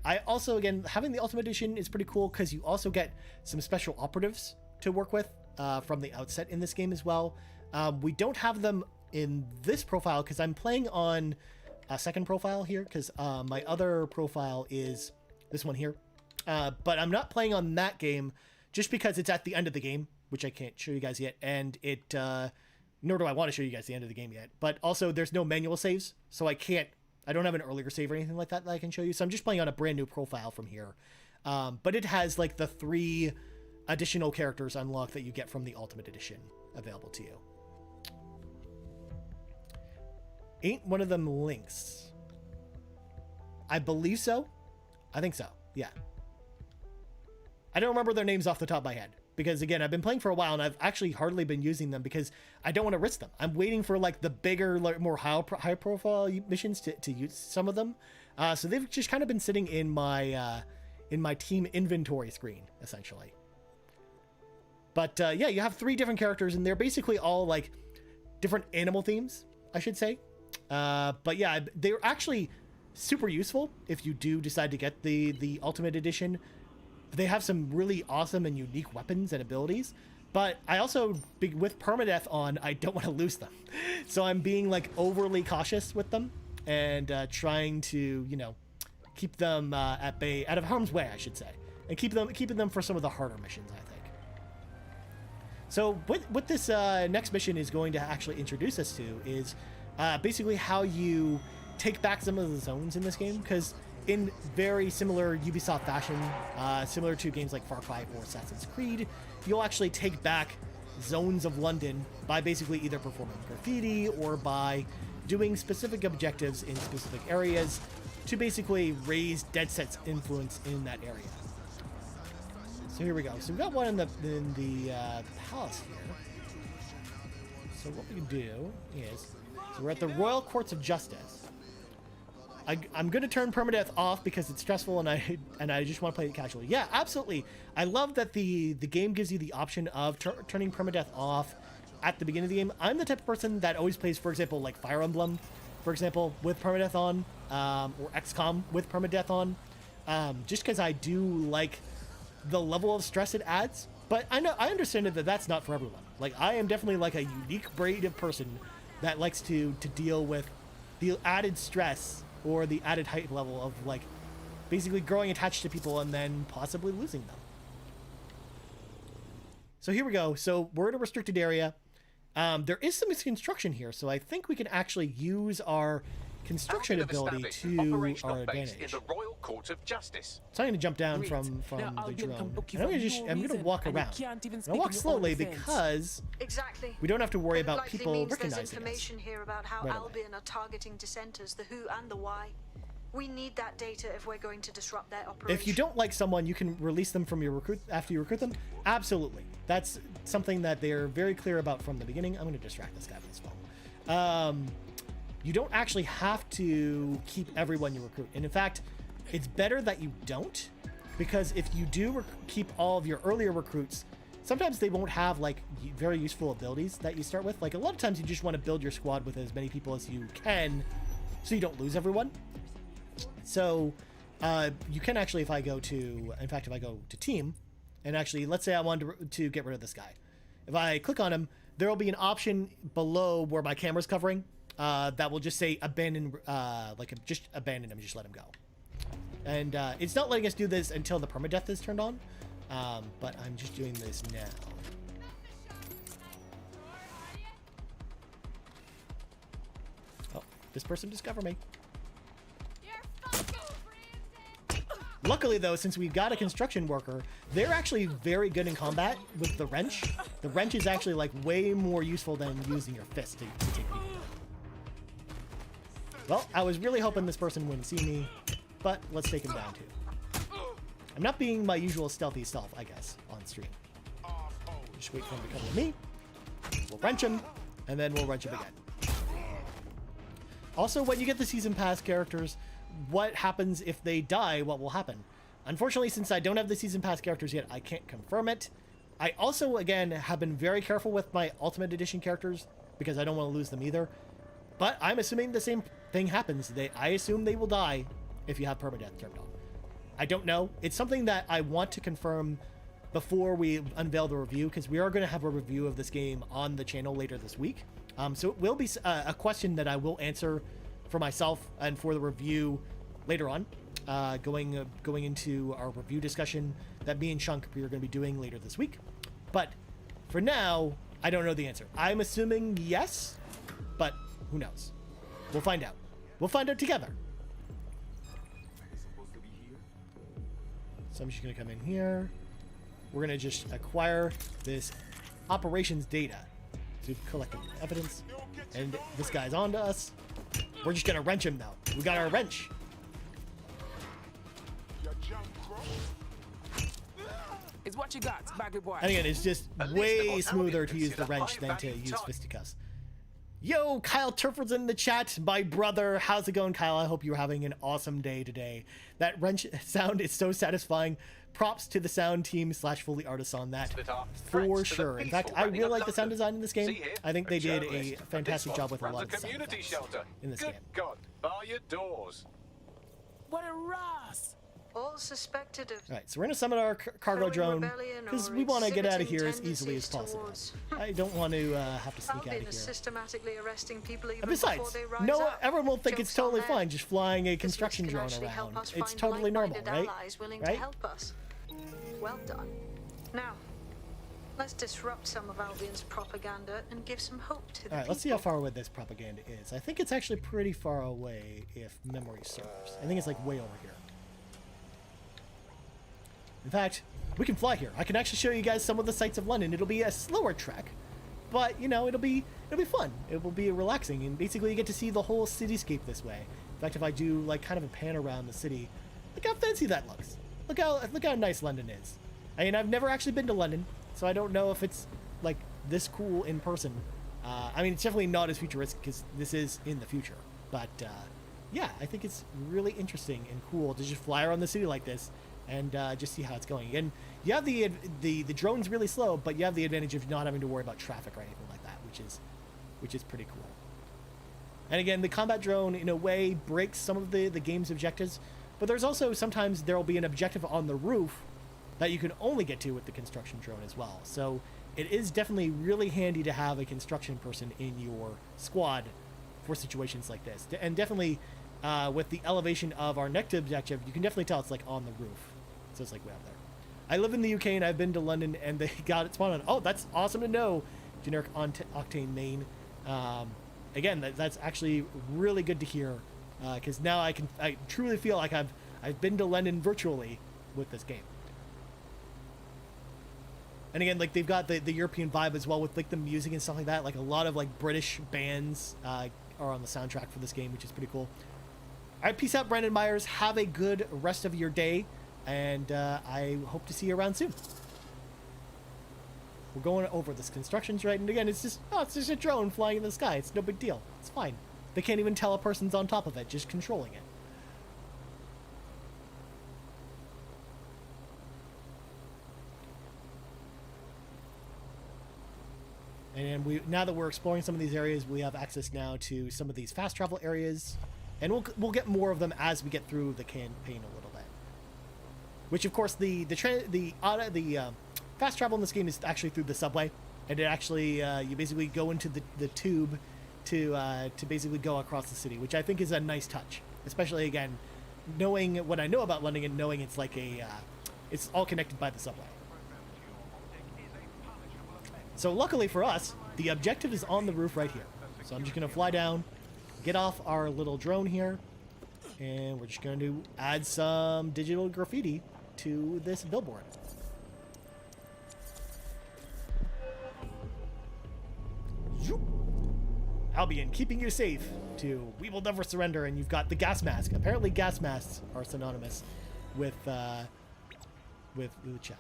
I also, again, having the Ultimate Edition is pretty cool because you also get some special operatives to work with from the outset in this game as well. We don't have them in this profile because I'm playing on a second profile here, because my other profile is this one here. But I'm not playing on that game just because it's at the end of the game, which I can't show you guys yet, and it nor do I want to show you guys the end of the game yet. But also there's no manual saves, so I don't have an earlier save or anything like that I can show you. So I'm just playing on a brand new profile from here. But it has like the 3 additional characters unlocked that you get from the Ultimate Edition available to you. Ain't one of them Lynx? I believe so. I think so. Yeah. I don't remember their names off the top of my head, because again, I've been playing for a while and I've actually hardly been using them because I don't want to risk them. I'm waiting for like the bigger, like more high profile missions to use some of them. So they've just kind of been sitting in my team inventory screen essentially. But yeah, you have 3 different characters and they're basically all like different animal themes, I should say. But yeah, they're actually super useful if you do decide to get the Ultimate Edition. They have some really awesome and unique weapons and abilities, but I also, with permadeath on, I don't want to lose them. So I'm being like overly cautious with them and trying to, you know, keep them at bay, out of harm's way, I should say, and keeping them for some of the harder missions, I think. So what this next mission is going to actually introduce us to is basically how you take back some of the zones in this game, because in very similar Ubisoft fashion, similar to games like Far Cry or Assassin's Creed, you'll actually take back zones of London by basically either performing graffiti or by doing specific objectives in specific areas to basically raise Dead Set's influence in that area. So here we go. So we've got one in the palace here. So what we can do is, so we're at the Royal Courts of Justice. I'm going to turn permadeath off because it's stressful and I just want to play it casually. Yeah, absolutely. I love that the game gives you the option of turning permadeath off at the beginning of the game. I'm the type of person that always plays, for example, like Fire Emblem, for example, with permadeath on, or XCOM with permadeath on, just because I do like the level of stress it adds. But I understand that that's not for everyone. Like, I am definitely like a unique breed of person that likes to deal with the added stress or the added height level of like basically growing attached to people and then possibly losing them. So here we go. So we're in a restricted area. There is some construction here, so I think we can actually use our construction ability to our advantage. In the Royal Court of Justice. So I'm going to jump down from the drone. And I'm going to walk around. I'll walk slowly because we don't have to worry about people recognizing us. Information here about how Albion are targeting dissenters, the who and the why. We need that data if we're going to disrupt their operation. If you don't like someone, you can release them from your after you recruit them. Absolutely. That's something that they're very clear about from the beginning. I'm going to distract this guy with this phone. You don't actually have to keep everyone you recruit. And in fact, it's better that you don't, because if you do keep all of your earlier recruits, sometimes they won't have like very useful abilities that you start with. Like a lot of times you just want to build your squad with as many people as you can so you don't lose everyone. So you can actually, if I go to team, and actually, let's say I wanted to get rid of this guy. If I click on him, there will be an option below where my camera's covering that will just say abandon, just abandon him, just let him go. And it's not letting us do this until the permadeath is turned on, but I'm just doing this now. Oh, this person discovered me. Luckily, though, since we've got a construction worker, they're actually very good in combat with the wrench. The wrench is actually like way more useful than using your fist to take people down. Well, I was really hoping this person wouldn't see me, but let's take him down too. I'm not being my usual stealthy self, I guess, on stream. Just wait for him to come to me. We'll wrench him, and then we'll wrench him again. Also, when you get the season pass characters, what happens if they die? What will happen? Unfortunately, since I don't have the season pass characters yet, I can't confirm it. I also, again, have been very careful with my Ultimate Edition characters because I don't want to lose them either. But I'm assuming the same thing happens. I assume they will die if you have permadeath turned on. I don't know. It's something that I want to confirm before we unveil the review, because we are going to have a review of this game on the channel later this week. So it will be a question that I will answer for myself and for the review later on, going into our review discussion that me and Shunk are going to be doing later this week. But for now, I don't know the answer. I'm assuming yes, but who knows? We'll find out. We'll find out together. So I'm just going to come in here. We're going to just acquire this operations data. So we've collected evidence. And this guy's on to us. We're just going to wrench him, though. We got our wrench. It's what you got, Bagley boy. And again, it's just way smoother to use the wrench than to use fisticuffs. Yo, Kyle Turford's in the chat, my brother. How's it going, Kyle? I hope you're having an awesome day today. That wrench sound is so satisfying. Props to the sound team / Foley artists on that, for sure. In fact, I really like the sound design in this game. I think they did a fantastic job with a lot of the sound effects in this game. God, bar your doors. What a Ross! All suspected of. All right, so we're gonna summon our cargo drone because we want to get out of here as easily as possible. I don't want to have to sneak out of here. Systematically arresting people even and besides, before they rise no, up. everyone will think it's totally fine just flying a This construction can drone actually help around. us It's find totally normal, like-minded right? allies willing Right? to help us. Well done. Now, let's disrupt some of Albion's propaganda and give some hope to the All right, let's see how far away this propaganda is. I think it's actually pretty far away if memory serves. I think it's like way over here. In fact, we can fly here. I can actually show you guys some of the sights of London. It'll be a slower trek, but you know, it'll be fun. It will be relaxing, and basically you get to see the whole cityscape this way. In fact, if I do like kind of a pan around the city, look how fancy that looks. Look how nice London is. I mean, I've never actually been to London, so I don't know if it's like this cool in person. I mean, it's definitely not as futuristic because this is in the future. But yeah, I think it's really interesting and cool to just fly around the city like this and just see how it's going. And you have the drone's really slow, but you have the advantage of not having to worry about traffic or anything like that, which is pretty cool. And again, the combat drone in a way breaks some of the game's objectives, but there's also sometimes there will be an objective on the roof that you can only get to with the construction drone as well. So it is definitely really handy to have a construction person in your squad for situations like this. And definitely with the elevation of our next objective, you can definitely tell it's like on the roof. So it's like way up there. I live in the UK and I've been to London and they got it spawned on. Oh, that's awesome to know. Generic Octane main. Again, that's actually really good to hear because now I truly feel like I've been to London virtually with this game. And again, like they've got the European vibe as well with like the music and stuff like that. Like a lot of like British bands are on the soundtrack for this game, which is pretty cool. All right, peace out, Brandon Myers. Have a good rest of your day, and I hope to see you around soon. We're going over this construction's right, and again, it's just a drone flying in the sky. It's no big deal. It's fine. They can't even tell a person's on top of it, just controlling it. And now that we're exploring some of these areas, we have access now to some of these fast travel areas, and we'll get more of them as we get through the campaign a little bit. Which, of course, the fast travel in this game is actually through the subway, and it actually you basically go into the tube to basically go across the city, which I think is a nice touch, especially again knowing what I know about London and knowing it's like it's all connected by the subway. So luckily for us, the objective is on the roof right here. So I'm just going to fly down, get off our little drone here, and we're just going to add some digital graffiti to this billboard. Zoop. Albion, keeping you safe to We Will Never Surrender, and you've got the gas mask. Apparently gas masks are synonymous with the chat.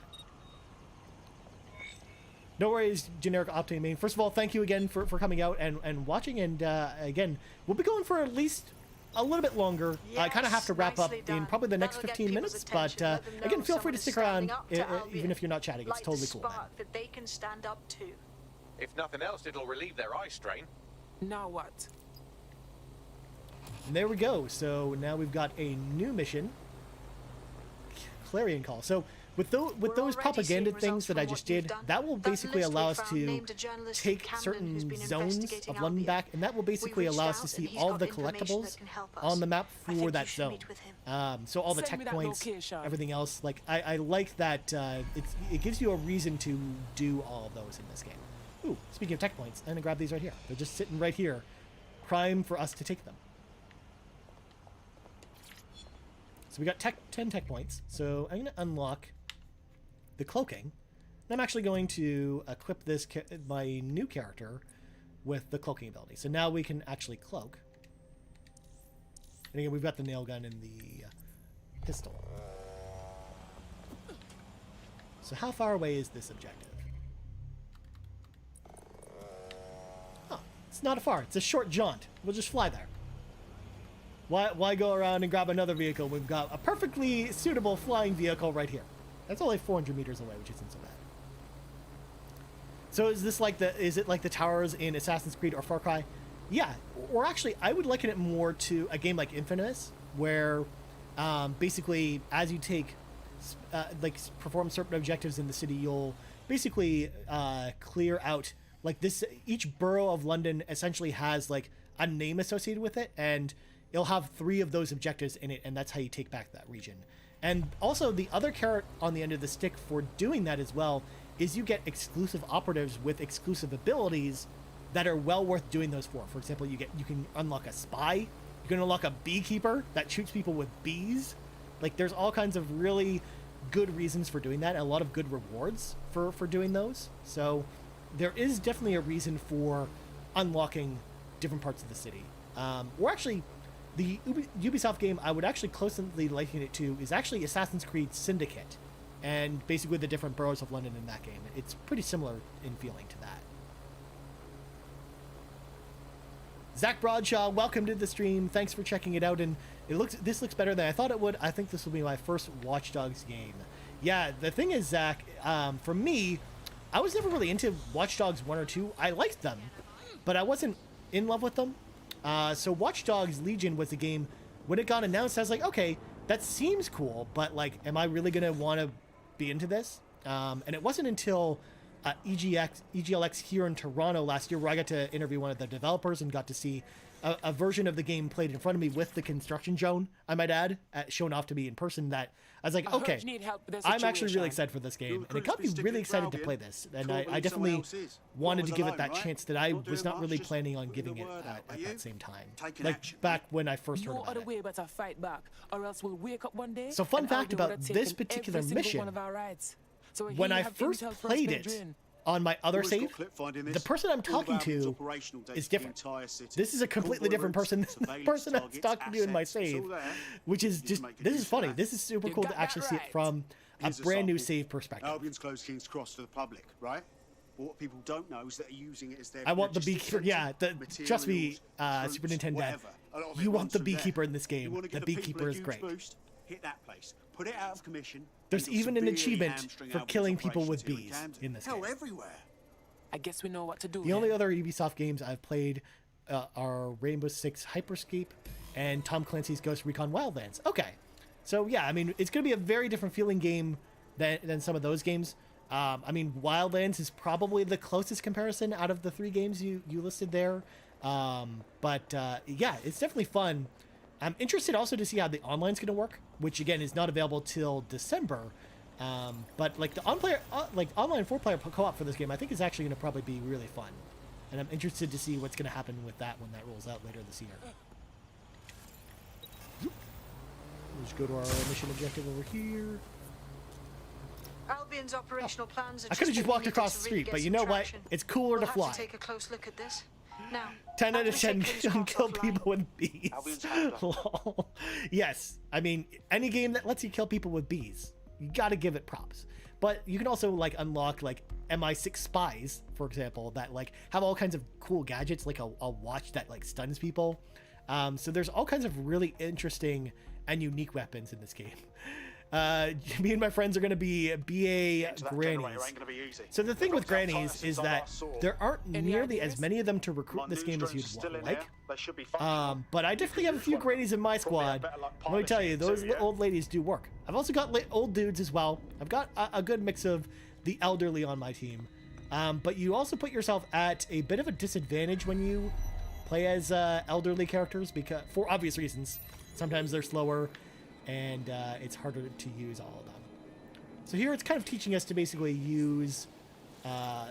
No worries, generic Optane main. First of all, thank you again for coming out and watching. And again, we'll be going for at least a little bit longer. I kind of have to wrap up in probably the next 15 minutes. But again, feel free to stick around, even if you're not chatting. It's totally cool, man. That they can stand up to. If nothing else, it'll relieve their eye strain. Now what? And there we go. So now we've got a new mission. Clarion Call. So with those propaganda things that I just did, that will basically allow us to take certain zones of London back, and that will basically allow us to see all of the collectibles on the map for that zone. So all the tech points, everything else. Like I like that it gives you a reason to do all of those in this game. Ooh, speaking of tech points, I'm gonna grab these right here. They're just sitting right here, prime for us to take them. So we got 10 tech points. So I'm gonna unlock the cloaking. And I'm actually going to equip this my new character with the cloaking ability. So now we can actually cloak. And again, we've got the nail gun and the pistol. So how far away is this objective? Oh, it's not far. It's a short jaunt. We'll just fly there. Why go around and grab another vehicle? We've got a perfectly suitable flying vehicle right here. That's only 400 meters away, which isn't so bad. So is it like the towers in Assassin's Creed or Far Cry? Yeah, or actually, I would liken it more to a game like Infamous, where basically as you perform certain objectives in the city, you'll basically clear out like this. Each borough of London essentially has like a name associated with it, and you'll have 3 of those objectives in it, and that's how you take back that region. And also the other carrot on the end of the stick for doing that as well is you get exclusive operatives with exclusive abilities that are well worth doing those for. For example, you can unlock a spy, you can unlock a beekeeper that shoots people with bees. Like there's all kinds of really good reasons for doing that, and a lot of good rewards for doing those. So there is definitely a reason for unlocking different parts of the city. Or actually, the Ubisoft game I would actually closely liken it to is actually Assassin's Creed Syndicate, and basically the different boroughs of London in that game. It's pretty similar in feeling to that. Zach Broadshaw, welcome to the stream. Thanks for checking it out. And this looks better than I thought it would. I think this will be my first Watch Dogs game. Yeah, the thing is, Zach, for me, I was never really into Watch Dogs 1 or 2. I liked them, but I wasn't in love with them. So Watch Dogs Legion was the game, when it got announced, I was like, okay, that seems cool, but like, am I really going to want to be into this? And it wasn't until EGLX here in Toronto last year where I got to interview one of the developers and got to see a version of the game played in front of me with the construction drone, I might add, shown off to me in person, that I was like, okay, I'm actually really excited for this game. And it got me really excited to play this. And I definitely wanted to give it that chance that I was not really planning on giving it at that same time. Like back when I first heard about it. But fight back, or else we'll wake up one day. So fun fact about this particular mission, when I first played it on my other save, the person I'm talking to is different. This is a completely different person than the person I was talking to in my save, which is just, this is funny. This is super cool to actually see it from a brand new save perspective. Albion's closed King's Cross to the public, right? But what people don't know is that they're using it as their I want the beekeeper, yeah, trust me, Super Nintendo, you want the beekeeper in this game. The beekeeper is great. Hit that place. Put it out of commission. There's even an achievement for killing people with bees in this game. Everywhere. I guess we know what to do. The only other Ubisoft games I've played are Rainbow Six Hyperscape and Tom Clancy's Ghost Recon Wildlands. Okay, so yeah, I mean, it's going to be a very different feeling game than some of those games. I mean, Wildlands is probably the closest comparison out of the 3 games you listed there. But yeah, it's definitely fun. I'm interested also to see how the online's going to work, which again is not available till December. But like the online 4-player co-op for this game, I think is actually going to probably be really fun, and I'm interested to see what's going to happen with that when that rolls out later this year. We'll just go to our mission objective over here. Albion's operational plans are I could have just walked across the street, but you know what? It's cooler to fly. Have to take a close look at this. Now, 10 out of 10 kill people with bees. Lol. Yes, I mean, any game that lets you kill people with bees, You got to give it props. But you can also like unlock like MI6 spies, for example, that like have all kinds of cool gadgets, like a watch that like stuns people. So there's all kinds of really interesting and unique weapons in this game. Me and my friends are going to be BA grannies. So the thing with grannies is that there aren't nearly as many of them to recruit this game as you'd like. But I definitely have a few grannies in my squad. Let me tell you, those old ladies do work. I've also got old dudes as well. I've got a good mix of the elderly on my team. But you also put yourself at a bit of a disadvantage when you play as elderly characters, because for obvious reasons. Sometimes they're slower, and it's harder to use all of them. So here it's kind of teaching us to basically use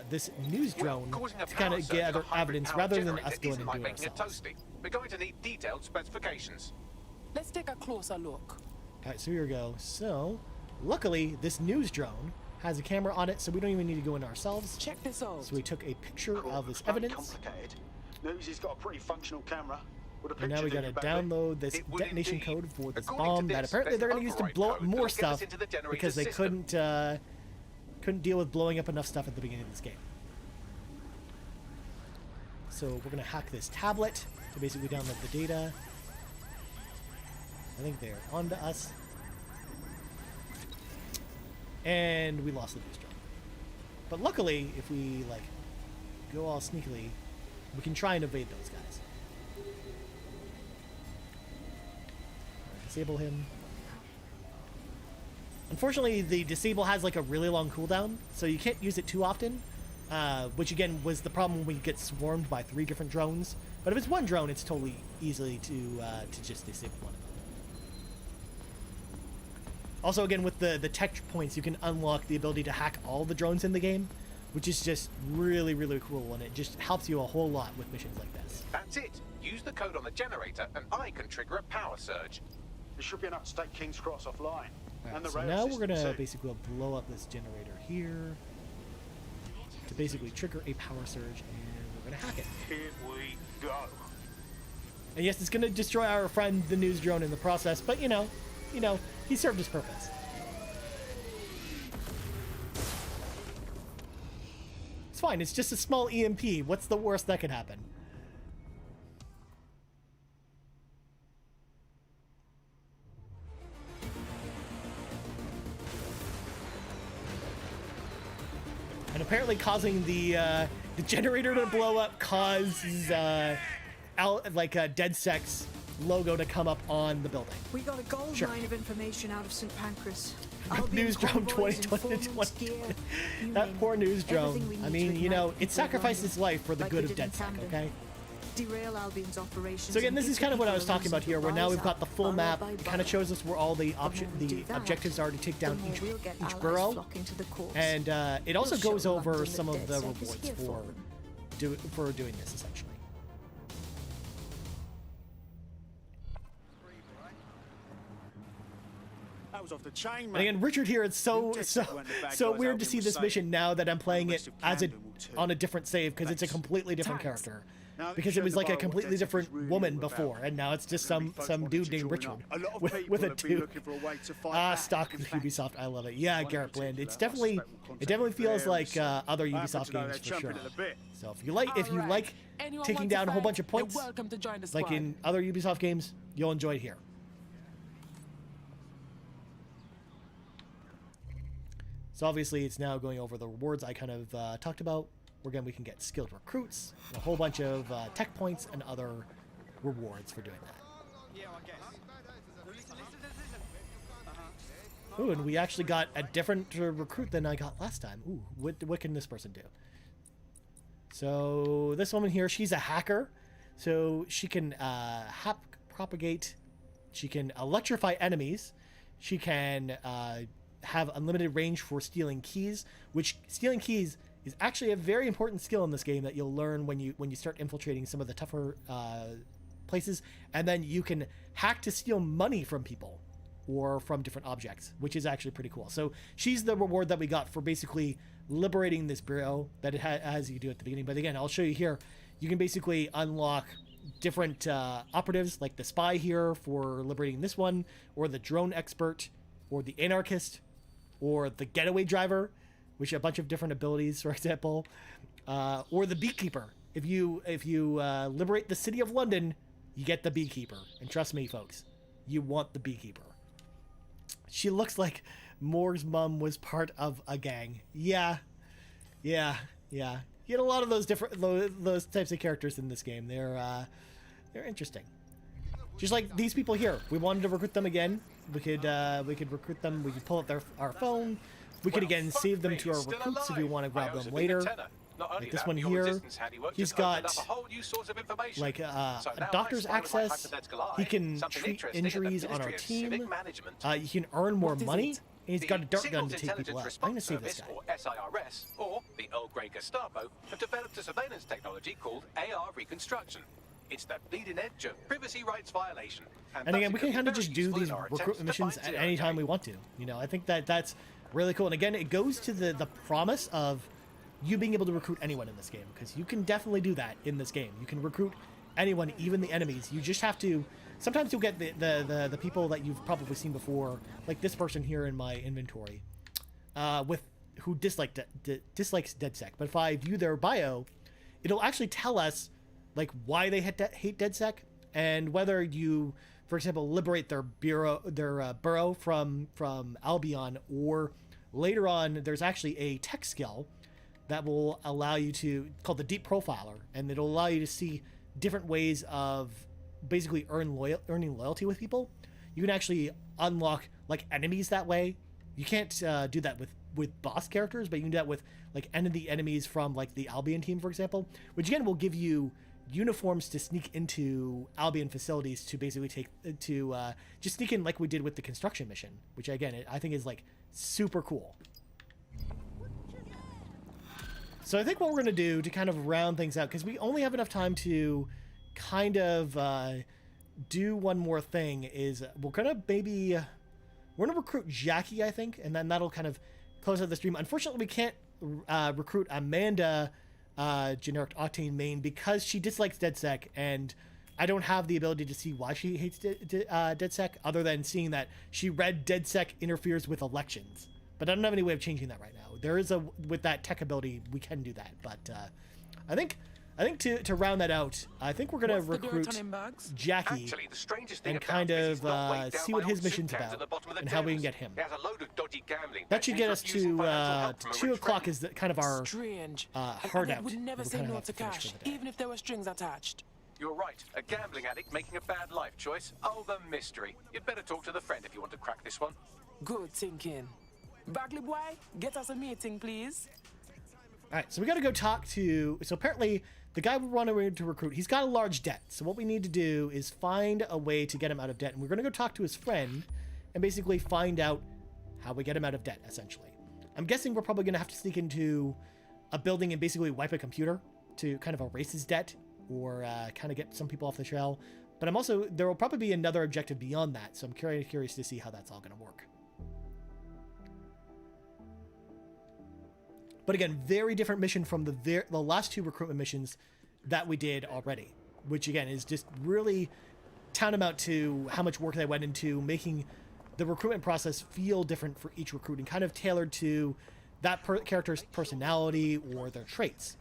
this news drone to kind of gather evidence rather than us going and doing it ourselves. We're going to need detailed specifications. Let's take a closer look. All right, so here we go. So luckily, this news drone has a camera on it, so we don't even need to go in ourselves. Check this out. So we took a picture of this evidence. Complicated. Newsy's got a pretty functional camera. And now we gotta download this detonation code for this bomb that apparently they're gonna use to blow up more stuff because they couldn't deal with blowing up enough stuff at the beginning of this game. So we're gonna hack this tablet to basically download the data. I think they're onto us. And we lost the news drone. But luckily, if we like go all sneakily, we can try and evade those guys. Disable him. Unfortunately, the disable has like a really long cooldown, so you can't use it too often, which again was the problem when we get swarmed by 3 different drones. But if it's one drone, it's totally easy to just disable one of them. Also, again, with the tech points, you can unlock the ability to hack all the drones in the game, which is just really, really cool, and it just helps you a whole lot with missions like this. That's it. Use the code on the generator, and I can trigger a power surge. There should be enough to take King's Cross offline. Right, And the so rail now we're system gonna too. basically blow up this generator here to basically trigger a power surge, and we're gonna hack it. Here we go. And yes, it's gonna destroy our friend the news drone in the process, but you know, he served his purpose. It's fine. It's just a small EMP. What's the worst that could happen? And apparently causing the generator to blow up causes like a DedSec's logo to come up on the building. We got a gold mine of information out of St. Pancras. News drone 2020. That poor news drone. I mean, you know, it sacrificed its life for the good of DedSec, okay? Derail Albion's operations. So again, this is kind of what I was talking about here, where now we've got the full map. It kind of shows us where all the objectives are to take down each borough, and it also goes over some of the rewards for doing this essentially. That was off the chain, And man. again, Richard here, it's so weird to see this mission now that I'm playing it as on a different save, because it's a completely different character. Because it was like a completely different woman before, and now it's just some dude named Richard with a dude. Stock Ubisoft, I love it. Yeah, Garrett Bland. It definitely feels like other Ubisoft games for sure. So if you like taking down a whole bunch of points, like in other Ubisoft games, you'll enjoy it here. So obviously it's now going over the rewards I kind of talked about. Again, we can get skilled recruits, a whole bunch of tech points, and other rewards for doing that. Ooh, and we actually got a different recruit than I got last time. Ooh, what can this person do? So this woman here, she's a hacker. So she can propagate, she can electrify enemies, she can have unlimited range for stealing keys, which stealing keys is actually a very important skill in this game that you'll learn when you start infiltrating some of the tougher places. And then you can hack to steal money from people or from different objects, which is actually pretty cool. So she's the reward that we got for basically liberating this bureau that it has you do at the beginning. But again, I'll show you here. You can basically unlock different operatives, like the spy here for liberating this one, or the drone expert, or the anarchist, or the getaway driver, which a bunch of different abilities, for example, or the beekeeper. If you liberate the city of London, you get the beekeeper. And trust me, folks, you want the beekeeper. She looks like Moore's mom was part of a gang. Yeah. You get a lot of those those types of characters in this game. They're interesting. Just like these people here. We wanted to recruit them again. We could recruit them. We could pull up our phone. We could again save them to our recruits if we want to grab them later. Like this one here, he's got like a doctor's access. He can treat injuries on our team. He can earn more money, and he's got a dart gun to take people out. I'm gonna save this guy. Or SIRS, or the Earl Grey Gestapo, have developed a surveillance technology called AR reconstruction. It's the bleeding edge of privacy rights violation. And again, we can kind of just do these recruitment missions at any time we want to. You know, I think that's really cool. And again, it goes to the promise of you being able to recruit anyone in this game, because you can definitely do that in this game. You can recruit anyone, even the enemies. You just have to. Sometimes you'll get the people that you've probably seen before, like this person here in my inventory, who dislikes DedSec. But if I view their bio, it'll actually tell us like why they hate DedSec and whether you, for example, liberate their burrow from Albion, or later on there's actually a tech skill that will allow you to, called the Deep Profiler, and it'll allow you to see different ways of basically earning loyalty with people. You can actually unlock like enemies that way. You can't do that with boss characters, but you can do that with like enemies from like the Albion team, for example, which again will give you uniforms to sneak into Albion facilities to basically just sneak in like we did with the construction mission, which again I think is like super cool. So I think what we're going to do to kind of round things out, because we only have enough time to kind of do one more thing, is we're going to recruit Jackie, I think, and then that'll kind of close out the stream. Unfortunately, we can't recruit Amanda, generic Octane main, because she dislikes DedSec, and I don't have the ability to see why she hates DedSec, other than seeing that she read DedSec interferes with elections. But I don't have any way of changing that right now. There is with that tech ability, we can do that. But I think to round that out, I think we're gonna recruit Jackie and kind of see what his mission's about and how we can get him. That should get us to 2 o'clock is kind of our hard out. Would never say no to cash, even if there were strings attached. You're right. A gambling addict making a bad life choice. Oh, the mystery. You'd better talk to the friend if you want to crack this one. Good thinking. Bagley boy, get us a meeting, please. All right, so we got to go talk to. So apparently, the guy we wanted to recruit, he's got a large debt. So what we need to do is find a way to get him out of debt, and we're going to go talk to his friend, and basically find out how we get him out of debt. Essentially, I'm guessing we're probably going to have to sneak into a building and basically wipe a computer to kind of erase his debt, or kind of get some people off the trail. But there will probably be another objective beyond that. So I'm curious to see how that's all going to work. But again, very different mission from the last 2 recruitment missions that we did already, which again is just really tantamount to how much work they went into making the recruitment process feel different for each recruit and kind of tailored to that character's personality or their traits.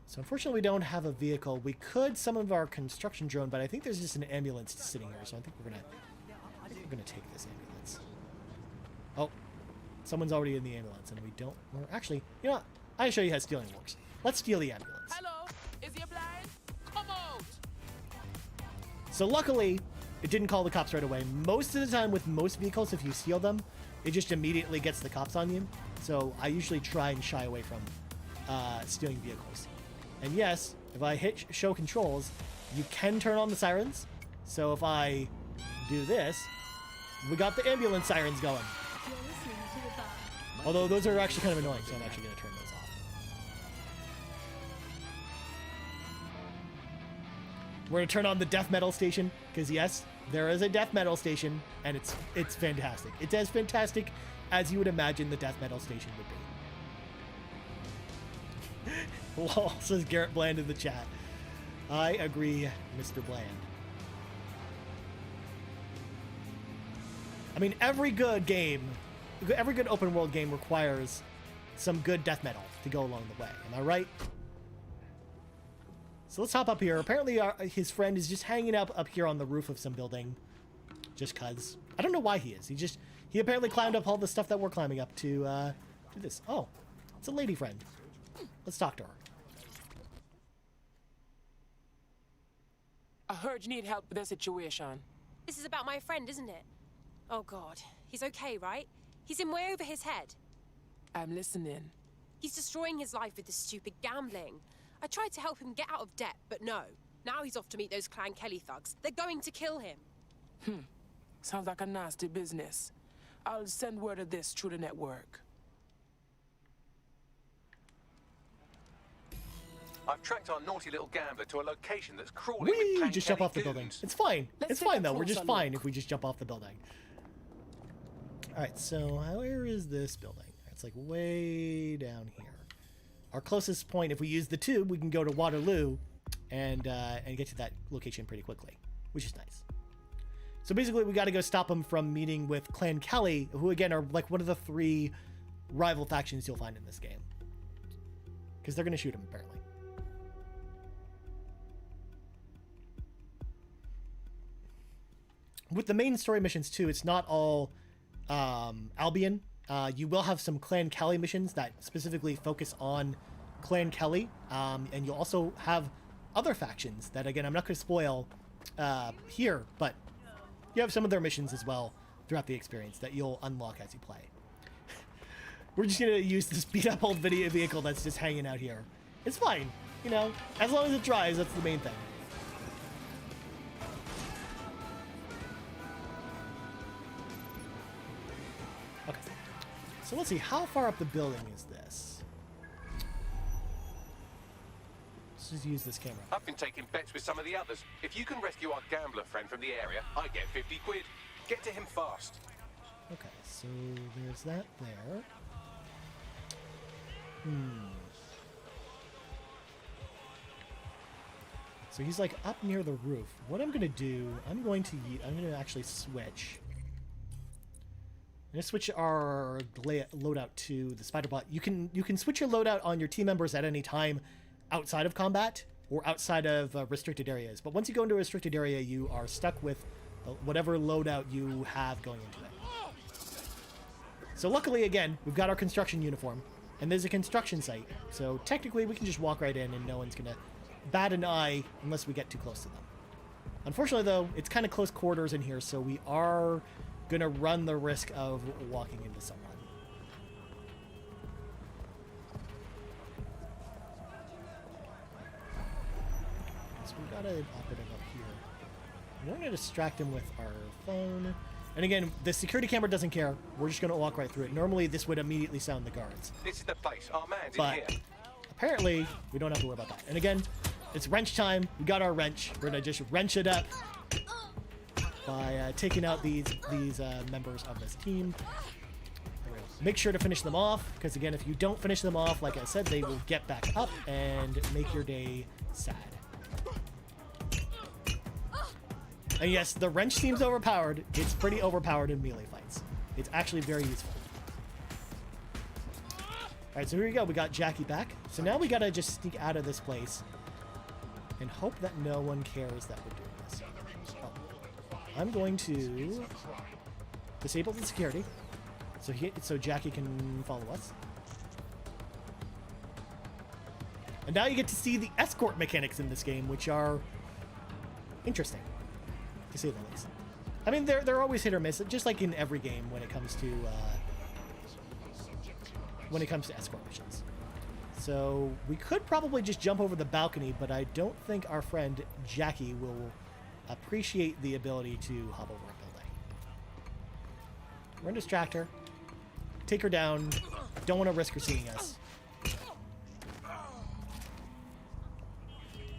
So unfortunately, we don't have a vehicle. We could summon our construction drone, but I think there's just an ambulance sitting here, so I think we're gonna take this ambulance. Oh. Someone's already in the ambulance, and we don't. Or actually, you know what? I can show you how stealing works. Let's steal the ambulance. Hello, is you blind? Come out! So luckily, it didn't call the cops right away. Most of the time, with most vehicles, if you steal them, it just immediately gets the cops on you. So I usually try and shy away from stealing vehicles. And yes, if I hit show controls, you can turn on the sirens. So if I do this, we got the ambulance sirens going. Although those are actually kind of annoying, so I'm actually going to turn those off. We're going to turn on the death metal station, because yes, there is a death metal station, and it's fantastic. It's as fantastic as you would imagine the death metal station would be. Lol, says Garrett Bland in the chat. I agree, Mr. Bland. I mean, every good game, every good open world game requires some good death metal to go along the way. Am I right? So let's hop up here. Apparently his friend is just hanging up here on the roof of some building. Just cuz. I don't know why he is. He apparently climbed up all the stuff that we're climbing up to do this. Oh, it's a lady friend. Let's talk to her. I heard you need help with the situation. This is about my friend, isn't it? Oh God, he's okay, right? He's in way over his head. I'm listening. He's destroying his life with this stupid gambling. I tried to help him get out of debt, but no. Now he's off to meet those Clan Kelly thugs. They're going to kill him. Sounds like a nasty business. I'll send word of this through the network. I've tracked our naughty little gambler to a location that's crawling with Clan Just jump Kelly off the goons. building. It's fine. It's fine, though. We're just fine if we just jump off the building. All right, so where is this building? It's like way down here. Our closest point, if we use the tube, we can go to Waterloo and get to that location pretty quickly, which is nice. So basically, we got to go stop them from meeting with Clan Kelly, who again are like one of the 3 rival factions you'll find in this game, because they're going to shoot him apparently. With the main story missions too, it's not all Albion. You will have some Clan Kelly missions that specifically focus on Clan Kelly, and you'll also have other factions that, again, I'm not going to spoil here, but you have some of their missions as well throughout the experience that you'll unlock as you play. We're just going to use this beat-up old video vehicle that's just hanging out here. It's fine, you know, as long as it drives, that's the main thing. Okay, so let's see, how far up the building is this? Let's just use this camera. I've been taking bets with some of the others. If you can rescue our gambler friend from the area, I get 50 quid. Get to him fast. Okay, so there's that there. So he's like up near the roof. What I'm gonna do, I'm gonna actually switch. I'm gonna switch our loadout to the spider bot. You can switch your loadout on your team members at any time outside of combat or outside of restricted areas. But once you go into a restricted area, you are stuck with whatever loadout you have going into it. So luckily, again, we've got our construction uniform, and there's a construction site. So technically, we can just walk right in, and no one's gonna bat an eye unless we get too close to them. Unfortunately, though, it's kind of close quarters in here, so we are gonna run the risk of walking into someone. So we got an operative up here. We're gonna distract him with our phone. And again, the security camera doesn't care. We're just gonna walk right through it. Normally, this would immediately sound the guards. This is the place. Our man's But in here. apparently, we don't have to worry about that. And again, it's wrench time. We got our wrench. We're gonna just wrench it up by taking out these members of this team. Make sure to finish them off, because again, if you don't finish them off, like I said, they will get back up and make your day sad. And yes, the wrench seems overpowered. It's pretty overpowered in melee fights. It's actually very useful. Alright, so here we go. We got Jackie back. So now we gotta just sneak out of this place and hope that no one cares that we're doing this. Oh. I'm going to disable the security so Jackie can follow us. And now you get to see the escort mechanics in this game, which are interesting, to say the least. I mean, they're always hit or miss, just like in every game when it comes to escort missions. So we could probably just jump over the balcony, but I don't think our friend Jackie will appreciate the ability to hop over a building. We're gonna distract her, take her down. Don't want to risk her seeing us.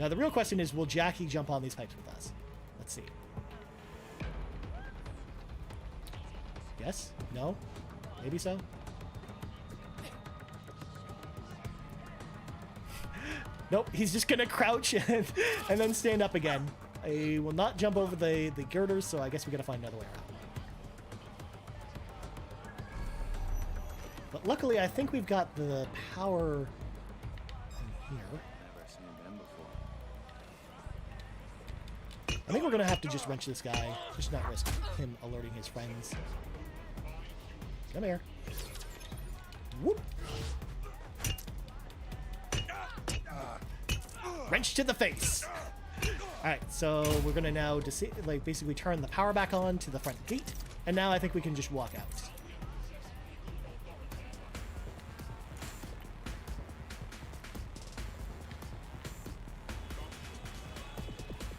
Now the real question is, will Jackie jump on these pipes with us? Let's see. Yes? No? Maybe so? Nope, he's just gonna crouch and then stand up again. I will not jump over the girders, so I guess we gotta find another way around. But luckily, I think we've got the power in here. Never seen them before. I think we're going to have to just wrench this guy. Just not risk him alerting his friends. Come here. Whoop. Wrench to the face. Alright, so we're going to now basically turn the power back on to the front gate. And now I think we can just walk out.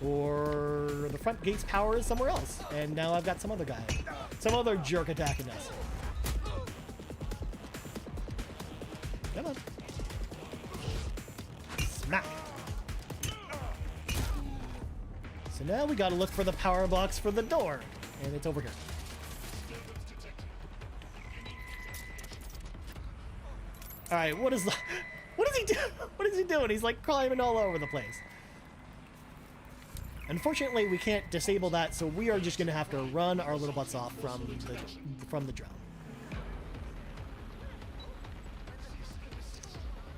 Or the front gate's power is somewhere else. And now I've got some other guy. Some other jerk attacking us. Come on. Smack. So now we gotta look for the power box for the door. And it's over here. Alright, what is he doing? What is he doing? He's like climbing all over the place. Unfortunately, we can't disable that, so we are just going to have to run our little butts off from the drone.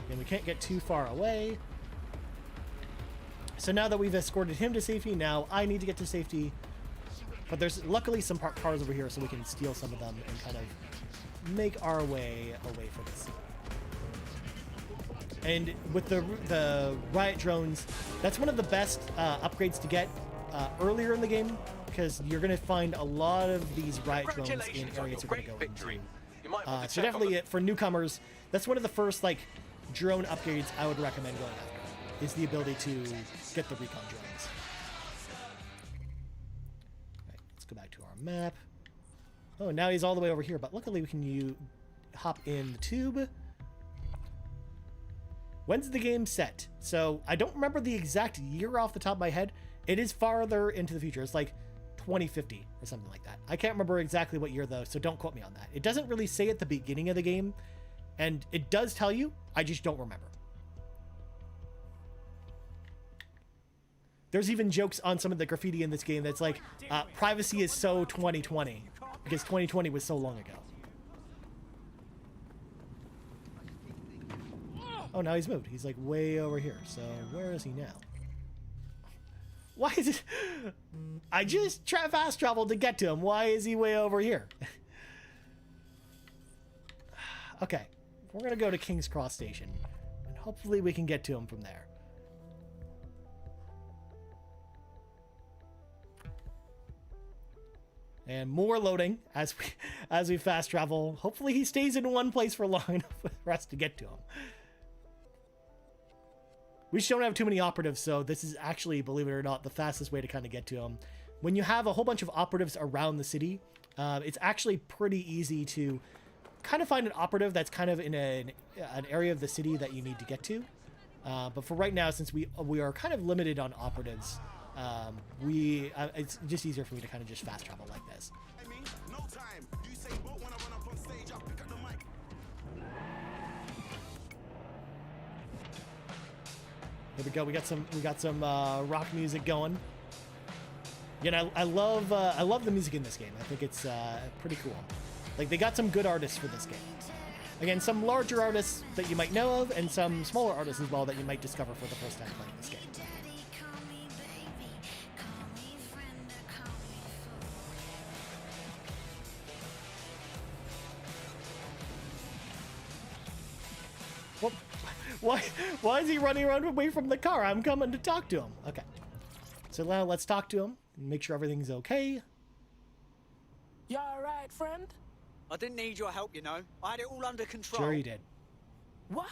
And we can't get too far away. So now that we've escorted him to safety, now I need to get to safety. But there's luckily some cars over here, so we can steal some of them and kind of make our way away from this. And with the riot drones, that's one of the best upgrades to get earlier in the game, because you're going to find a lot of these riot drones in areas you're going to go into. So definitely for newcomers, that's one of the first drone upgrades I would recommend going after, is the ability to get the recon drones. Right, let's go back to our map. Oh, now he's all the way over here, but luckily we can hop in the tube. When's the game set? So I don't remember the exact year off the top of my head. It is farther into the future. It's like 2050 or something like that. I can't remember exactly what year though, so don't quote me on that. It doesn't really say at the beginning of the game, and it does tell you, I just don't remember. There's even jokes on some of the graffiti in this game that's like, privacy is so 2020, because 2020 was so long ago. Oh, now he's moved. He's like way over here. So where is he now? Why is it? I just fast traveled to get to him. Why is he way over here? Okay. We're going to go to King's Cross Station. And hopefully we can get to him from there. And more loading as we fast travel. Hopefully he stays in one place for long enough for us to get to him. We just don't have too many operatives, so this is actually, believe it or not, the fastest way to kind of get to them. When you have a whole bunch of operatives around the city, it's actually pretty easy to kind of find an operative that's kind of in an area of the city that you need to get to. But for right now, since we are kind of limited on operatives, it's just easier for me to kind of just fast travel like this. Here we go. We got some rock music going. Again, I love the music in this game. I think it's pretty cool. Like, they got some good artists for this game. Again, some larger artists that you might know of, and some smaller artists as well that you might discover for the first time playing this game. Why is he running around away from the car? I'm coming to talk to him. Okay. So now let's talk to him and make sure everything's okay. You alright, friend? I didn't need your help, you know. I had it all under control. Sure you did. What?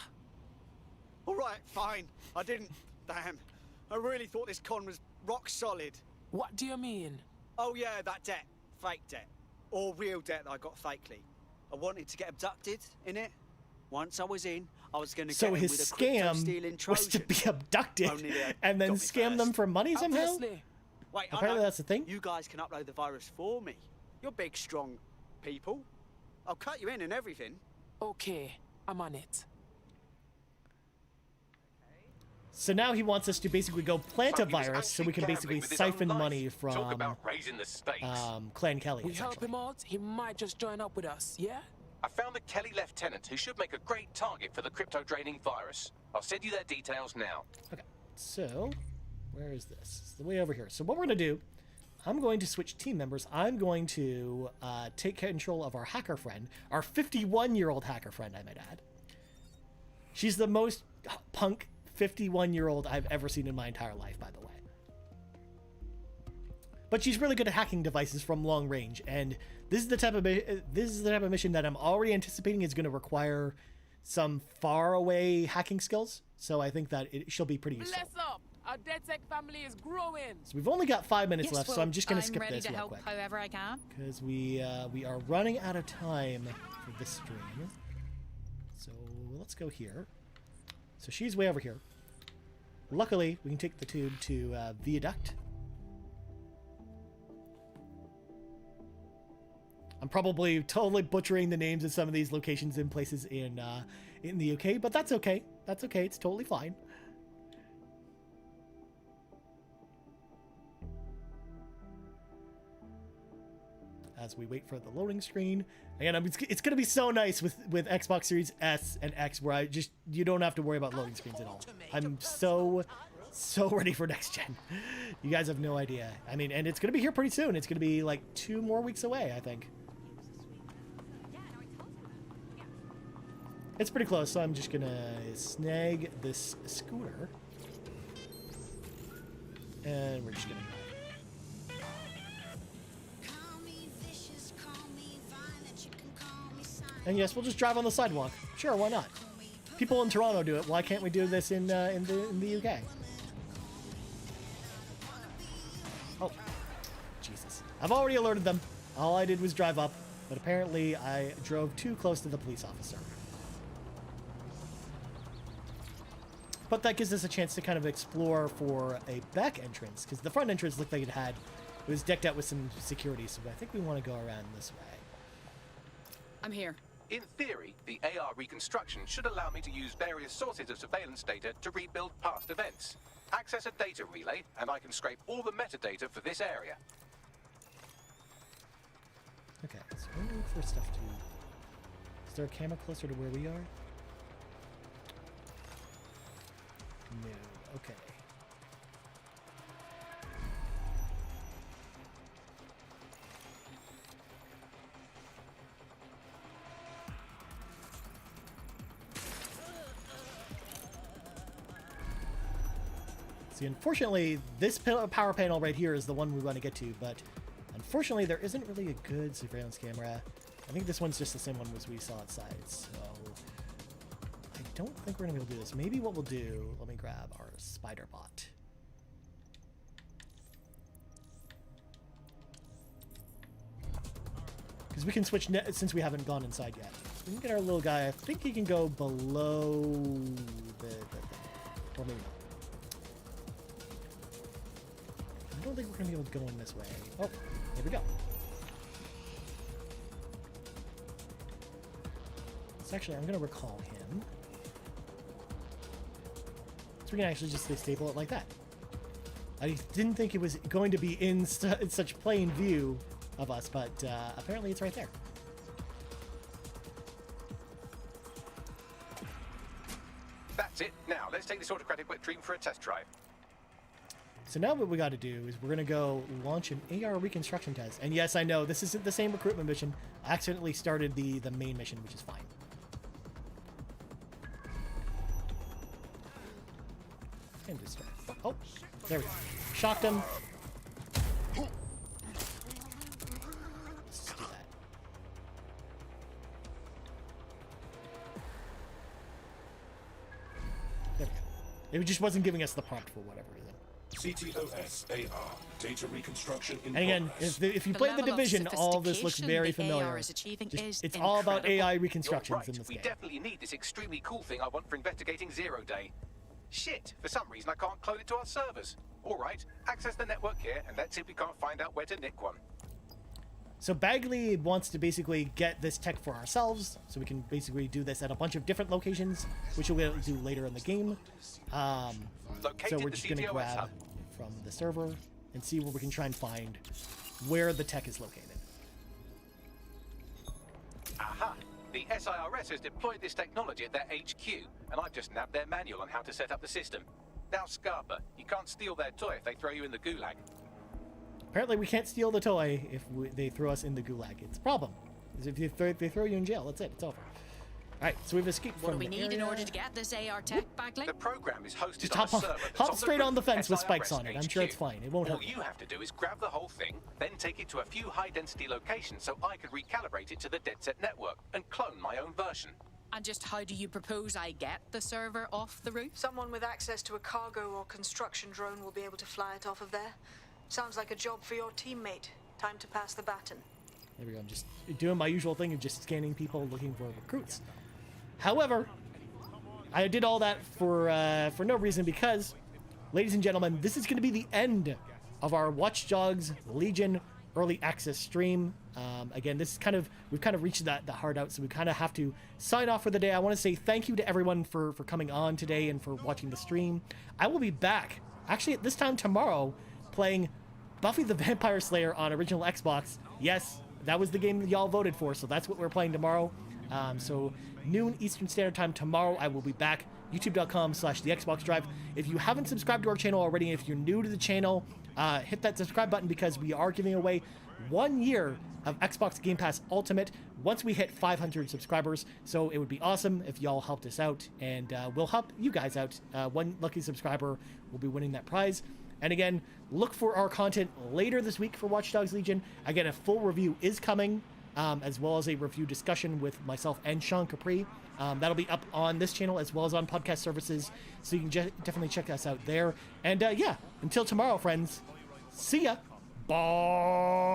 Alright, fine. I didn't. Damn. I really thought this con was rock solid. What do you mean? Oh yeah, that debt. Fake debt. Or real debt that I got fakely. I wanted to get abducted, innit? Once I was in, I was going to get his with a scam was to be abducted and then scam them for money somehow? Obviously. Wait, apparently that's the thing. You guys can upload the virus for me. You're big, strong people. I'll cut you in and everything. Okay, I'm on it. So now he wants us to basically go plant a virus so we can basically siphon money from Talk about Clan Kelly. We help him out, he might just join up with us, yeah? I found the Kelly lieutenant who should make a great target for the crypto-draining virus. I'll send you their details now. Okay, so where is this? It's the way over here. So what we're going to do, I'm going to switch team members. I'm going to take control of our hacker friend, our 51-year-old hacker friend, I might add. She's the most punk 51-year-old I've ever seen in my entire life, by the way. But she's really good at hacking devices from long range, and this is the type of mission that I'm already anticipating is going to require some far away hacking skills. So I think that she'll be pretty useful. Bless up! Our DedSec family is growing. So we've only got 5 minutes left, well, so I'm just going to skip I'm ready this to real help quick. however I can. Because we are running out of time for this stream. So let's go here. So she's way over here. Luckily, we can take the tube to Viaduct. I'm probably totally butchering the names of some of these locations and places in the UK, but that's okay. That's okay. It's totally fine. As we wait for the loading screen, and it's going to be so nice with Xbox Series S and X, where you don't have to worry about loading screens at all. I'm so ready for next gen. You guys have no idea. I mean, and it's going to be here pretty soon. It's going to be like 2 more weeks away, I think. It's pretty close, so I'm just gonna snag this scooter. And we're just gonna go. And yes, we'll just drive on the sidewalk. Sure, why not? People in Toronto do it. Why can't we do this in the UK? Oh, Jesus. I've already alerted them. All I did was drive up, but apparently I drove too close to the police officer. But that gives us a chance to kind of explore for a back entrance, because the front entrance looked like it was decked out with some security, so I think we want to go around this way. I'm here. In theory, the AR reconstruction should allow me to use various sources of surveillance data to rebuild past events. Access a data relay, and I can scrape all the metadata for this area. Okay, so we're going to look for stuff to... Is there a camera closer to where we are? No. Okay. See, unfortunately, this power panel right here is the one we want to get to, but unfortunately, there isn't really a good surveillance camera. I think this one's just the same one as we saw outside, so... I don't think we're going to be able to do this. Maybe what we'll do, let me grab our spider bot. Because we can switch since we haven't gone inside yet. We can get our little guy. I think he can go below the thing. Or maybe not. I don't think we're going to be able to go in this way. Oh, here we go. So actually, I'm going to recall him. We can actually just stable it like that. I didn't think it was going to be in such plain view of us, but apparently it's right there. That's it. Now, let's take this autocratic wet dream for a test drive. So now what we got to do is we're going to go launch an AR reconstruction test. And yes, I know, this isn't the same recruitment mission. I accidentally started the main mission, which is fine. And just start. Oh, there we go. Shocked him. Let's just do that. There we go. It just wasn't giving us the prompt for whatever reason. CTOS AR data reconstruction in And again, if you play The Division, all this looks very familiar. It's all about AI reconstructions right. in this We game. definitely need this extremely cool thing I want for investigating Zero Day. Shit, for some reason I can't clone it to our servers. Alright, access the network here, and let's see if we can't find out where to nick one. So Bagley wants to basically get this tech for ourselves, so we can basically do this at a bunch of different locations, which we'll be able to do later in the game. So we're just going to grab from the server and see where we can try and find where the tech is located. Aha! The The SIRS has deployed this technology at their HQ, and I've just nabbed their manual on how to set up the system. Now, Scarpa, you can't steal their toy if they throw you in the gulag. Apparently, we can't steal the toy if they throw us in the gulag. It's a problem. Is if they throw you in jail, that's it. It's over. All right, so we've escaped What from do we the need area. in order to get this AR tech, Bagley? The program is hosted Just on a hop server that's hop straight on the fence with SIRS spikes on it. I'm sure it's HQ. fine. It won't All hurt. you have to do is grab the whole thing, then take it to a few high-density locations so I could recalibrate it to the DedSet network and clone my own version. And just how do you propose I get the server off the roof? Someone with access to a cargo or construction drone will be able to fly it off of there. Sounds like a job for your teammate. Time to pass the baton. There we go. I'm just doing my usual thing of just scanning people looking for recruits. However, I did all that for no reason because, ladies and gentlemen, this is going to be the end of our Watch Dogs Legion early access stream. Again, this is we've kind of reached the hard out, so we kind of have to sign off for the day. I want to say thank you to everyone for coming on today and for watching the stream. I will be back, actually at this time tomorrow, playing Buffy the Vampire Slayer on original Xbox. Yes, that was the game that y'all voted for, so that's what we're playing tomorrow. So noon Eastern Standard Time tomorrow, I will be back. YouTube.com/TheXboxDrive. If you haven't subscribed to our channel already, if you're new to the channel, hit that subscribe button because we are giving away 1 year of Xbox Game Pass Ultimate once we hit 500 subscribers. So it would be awesome if y'all helped us out, and we'll help you guys out. One lucky subscriber will be winning that prize. And again, look for our content later this week for Watch Dogs Legion. Again, a full review is coming, as well as a review discussion with myself and Sean Capri. That'll be up on this channel as well as on podcast services, so you can definitely check us out there. And yeah, until tomorrow, friends. See ya. Bye.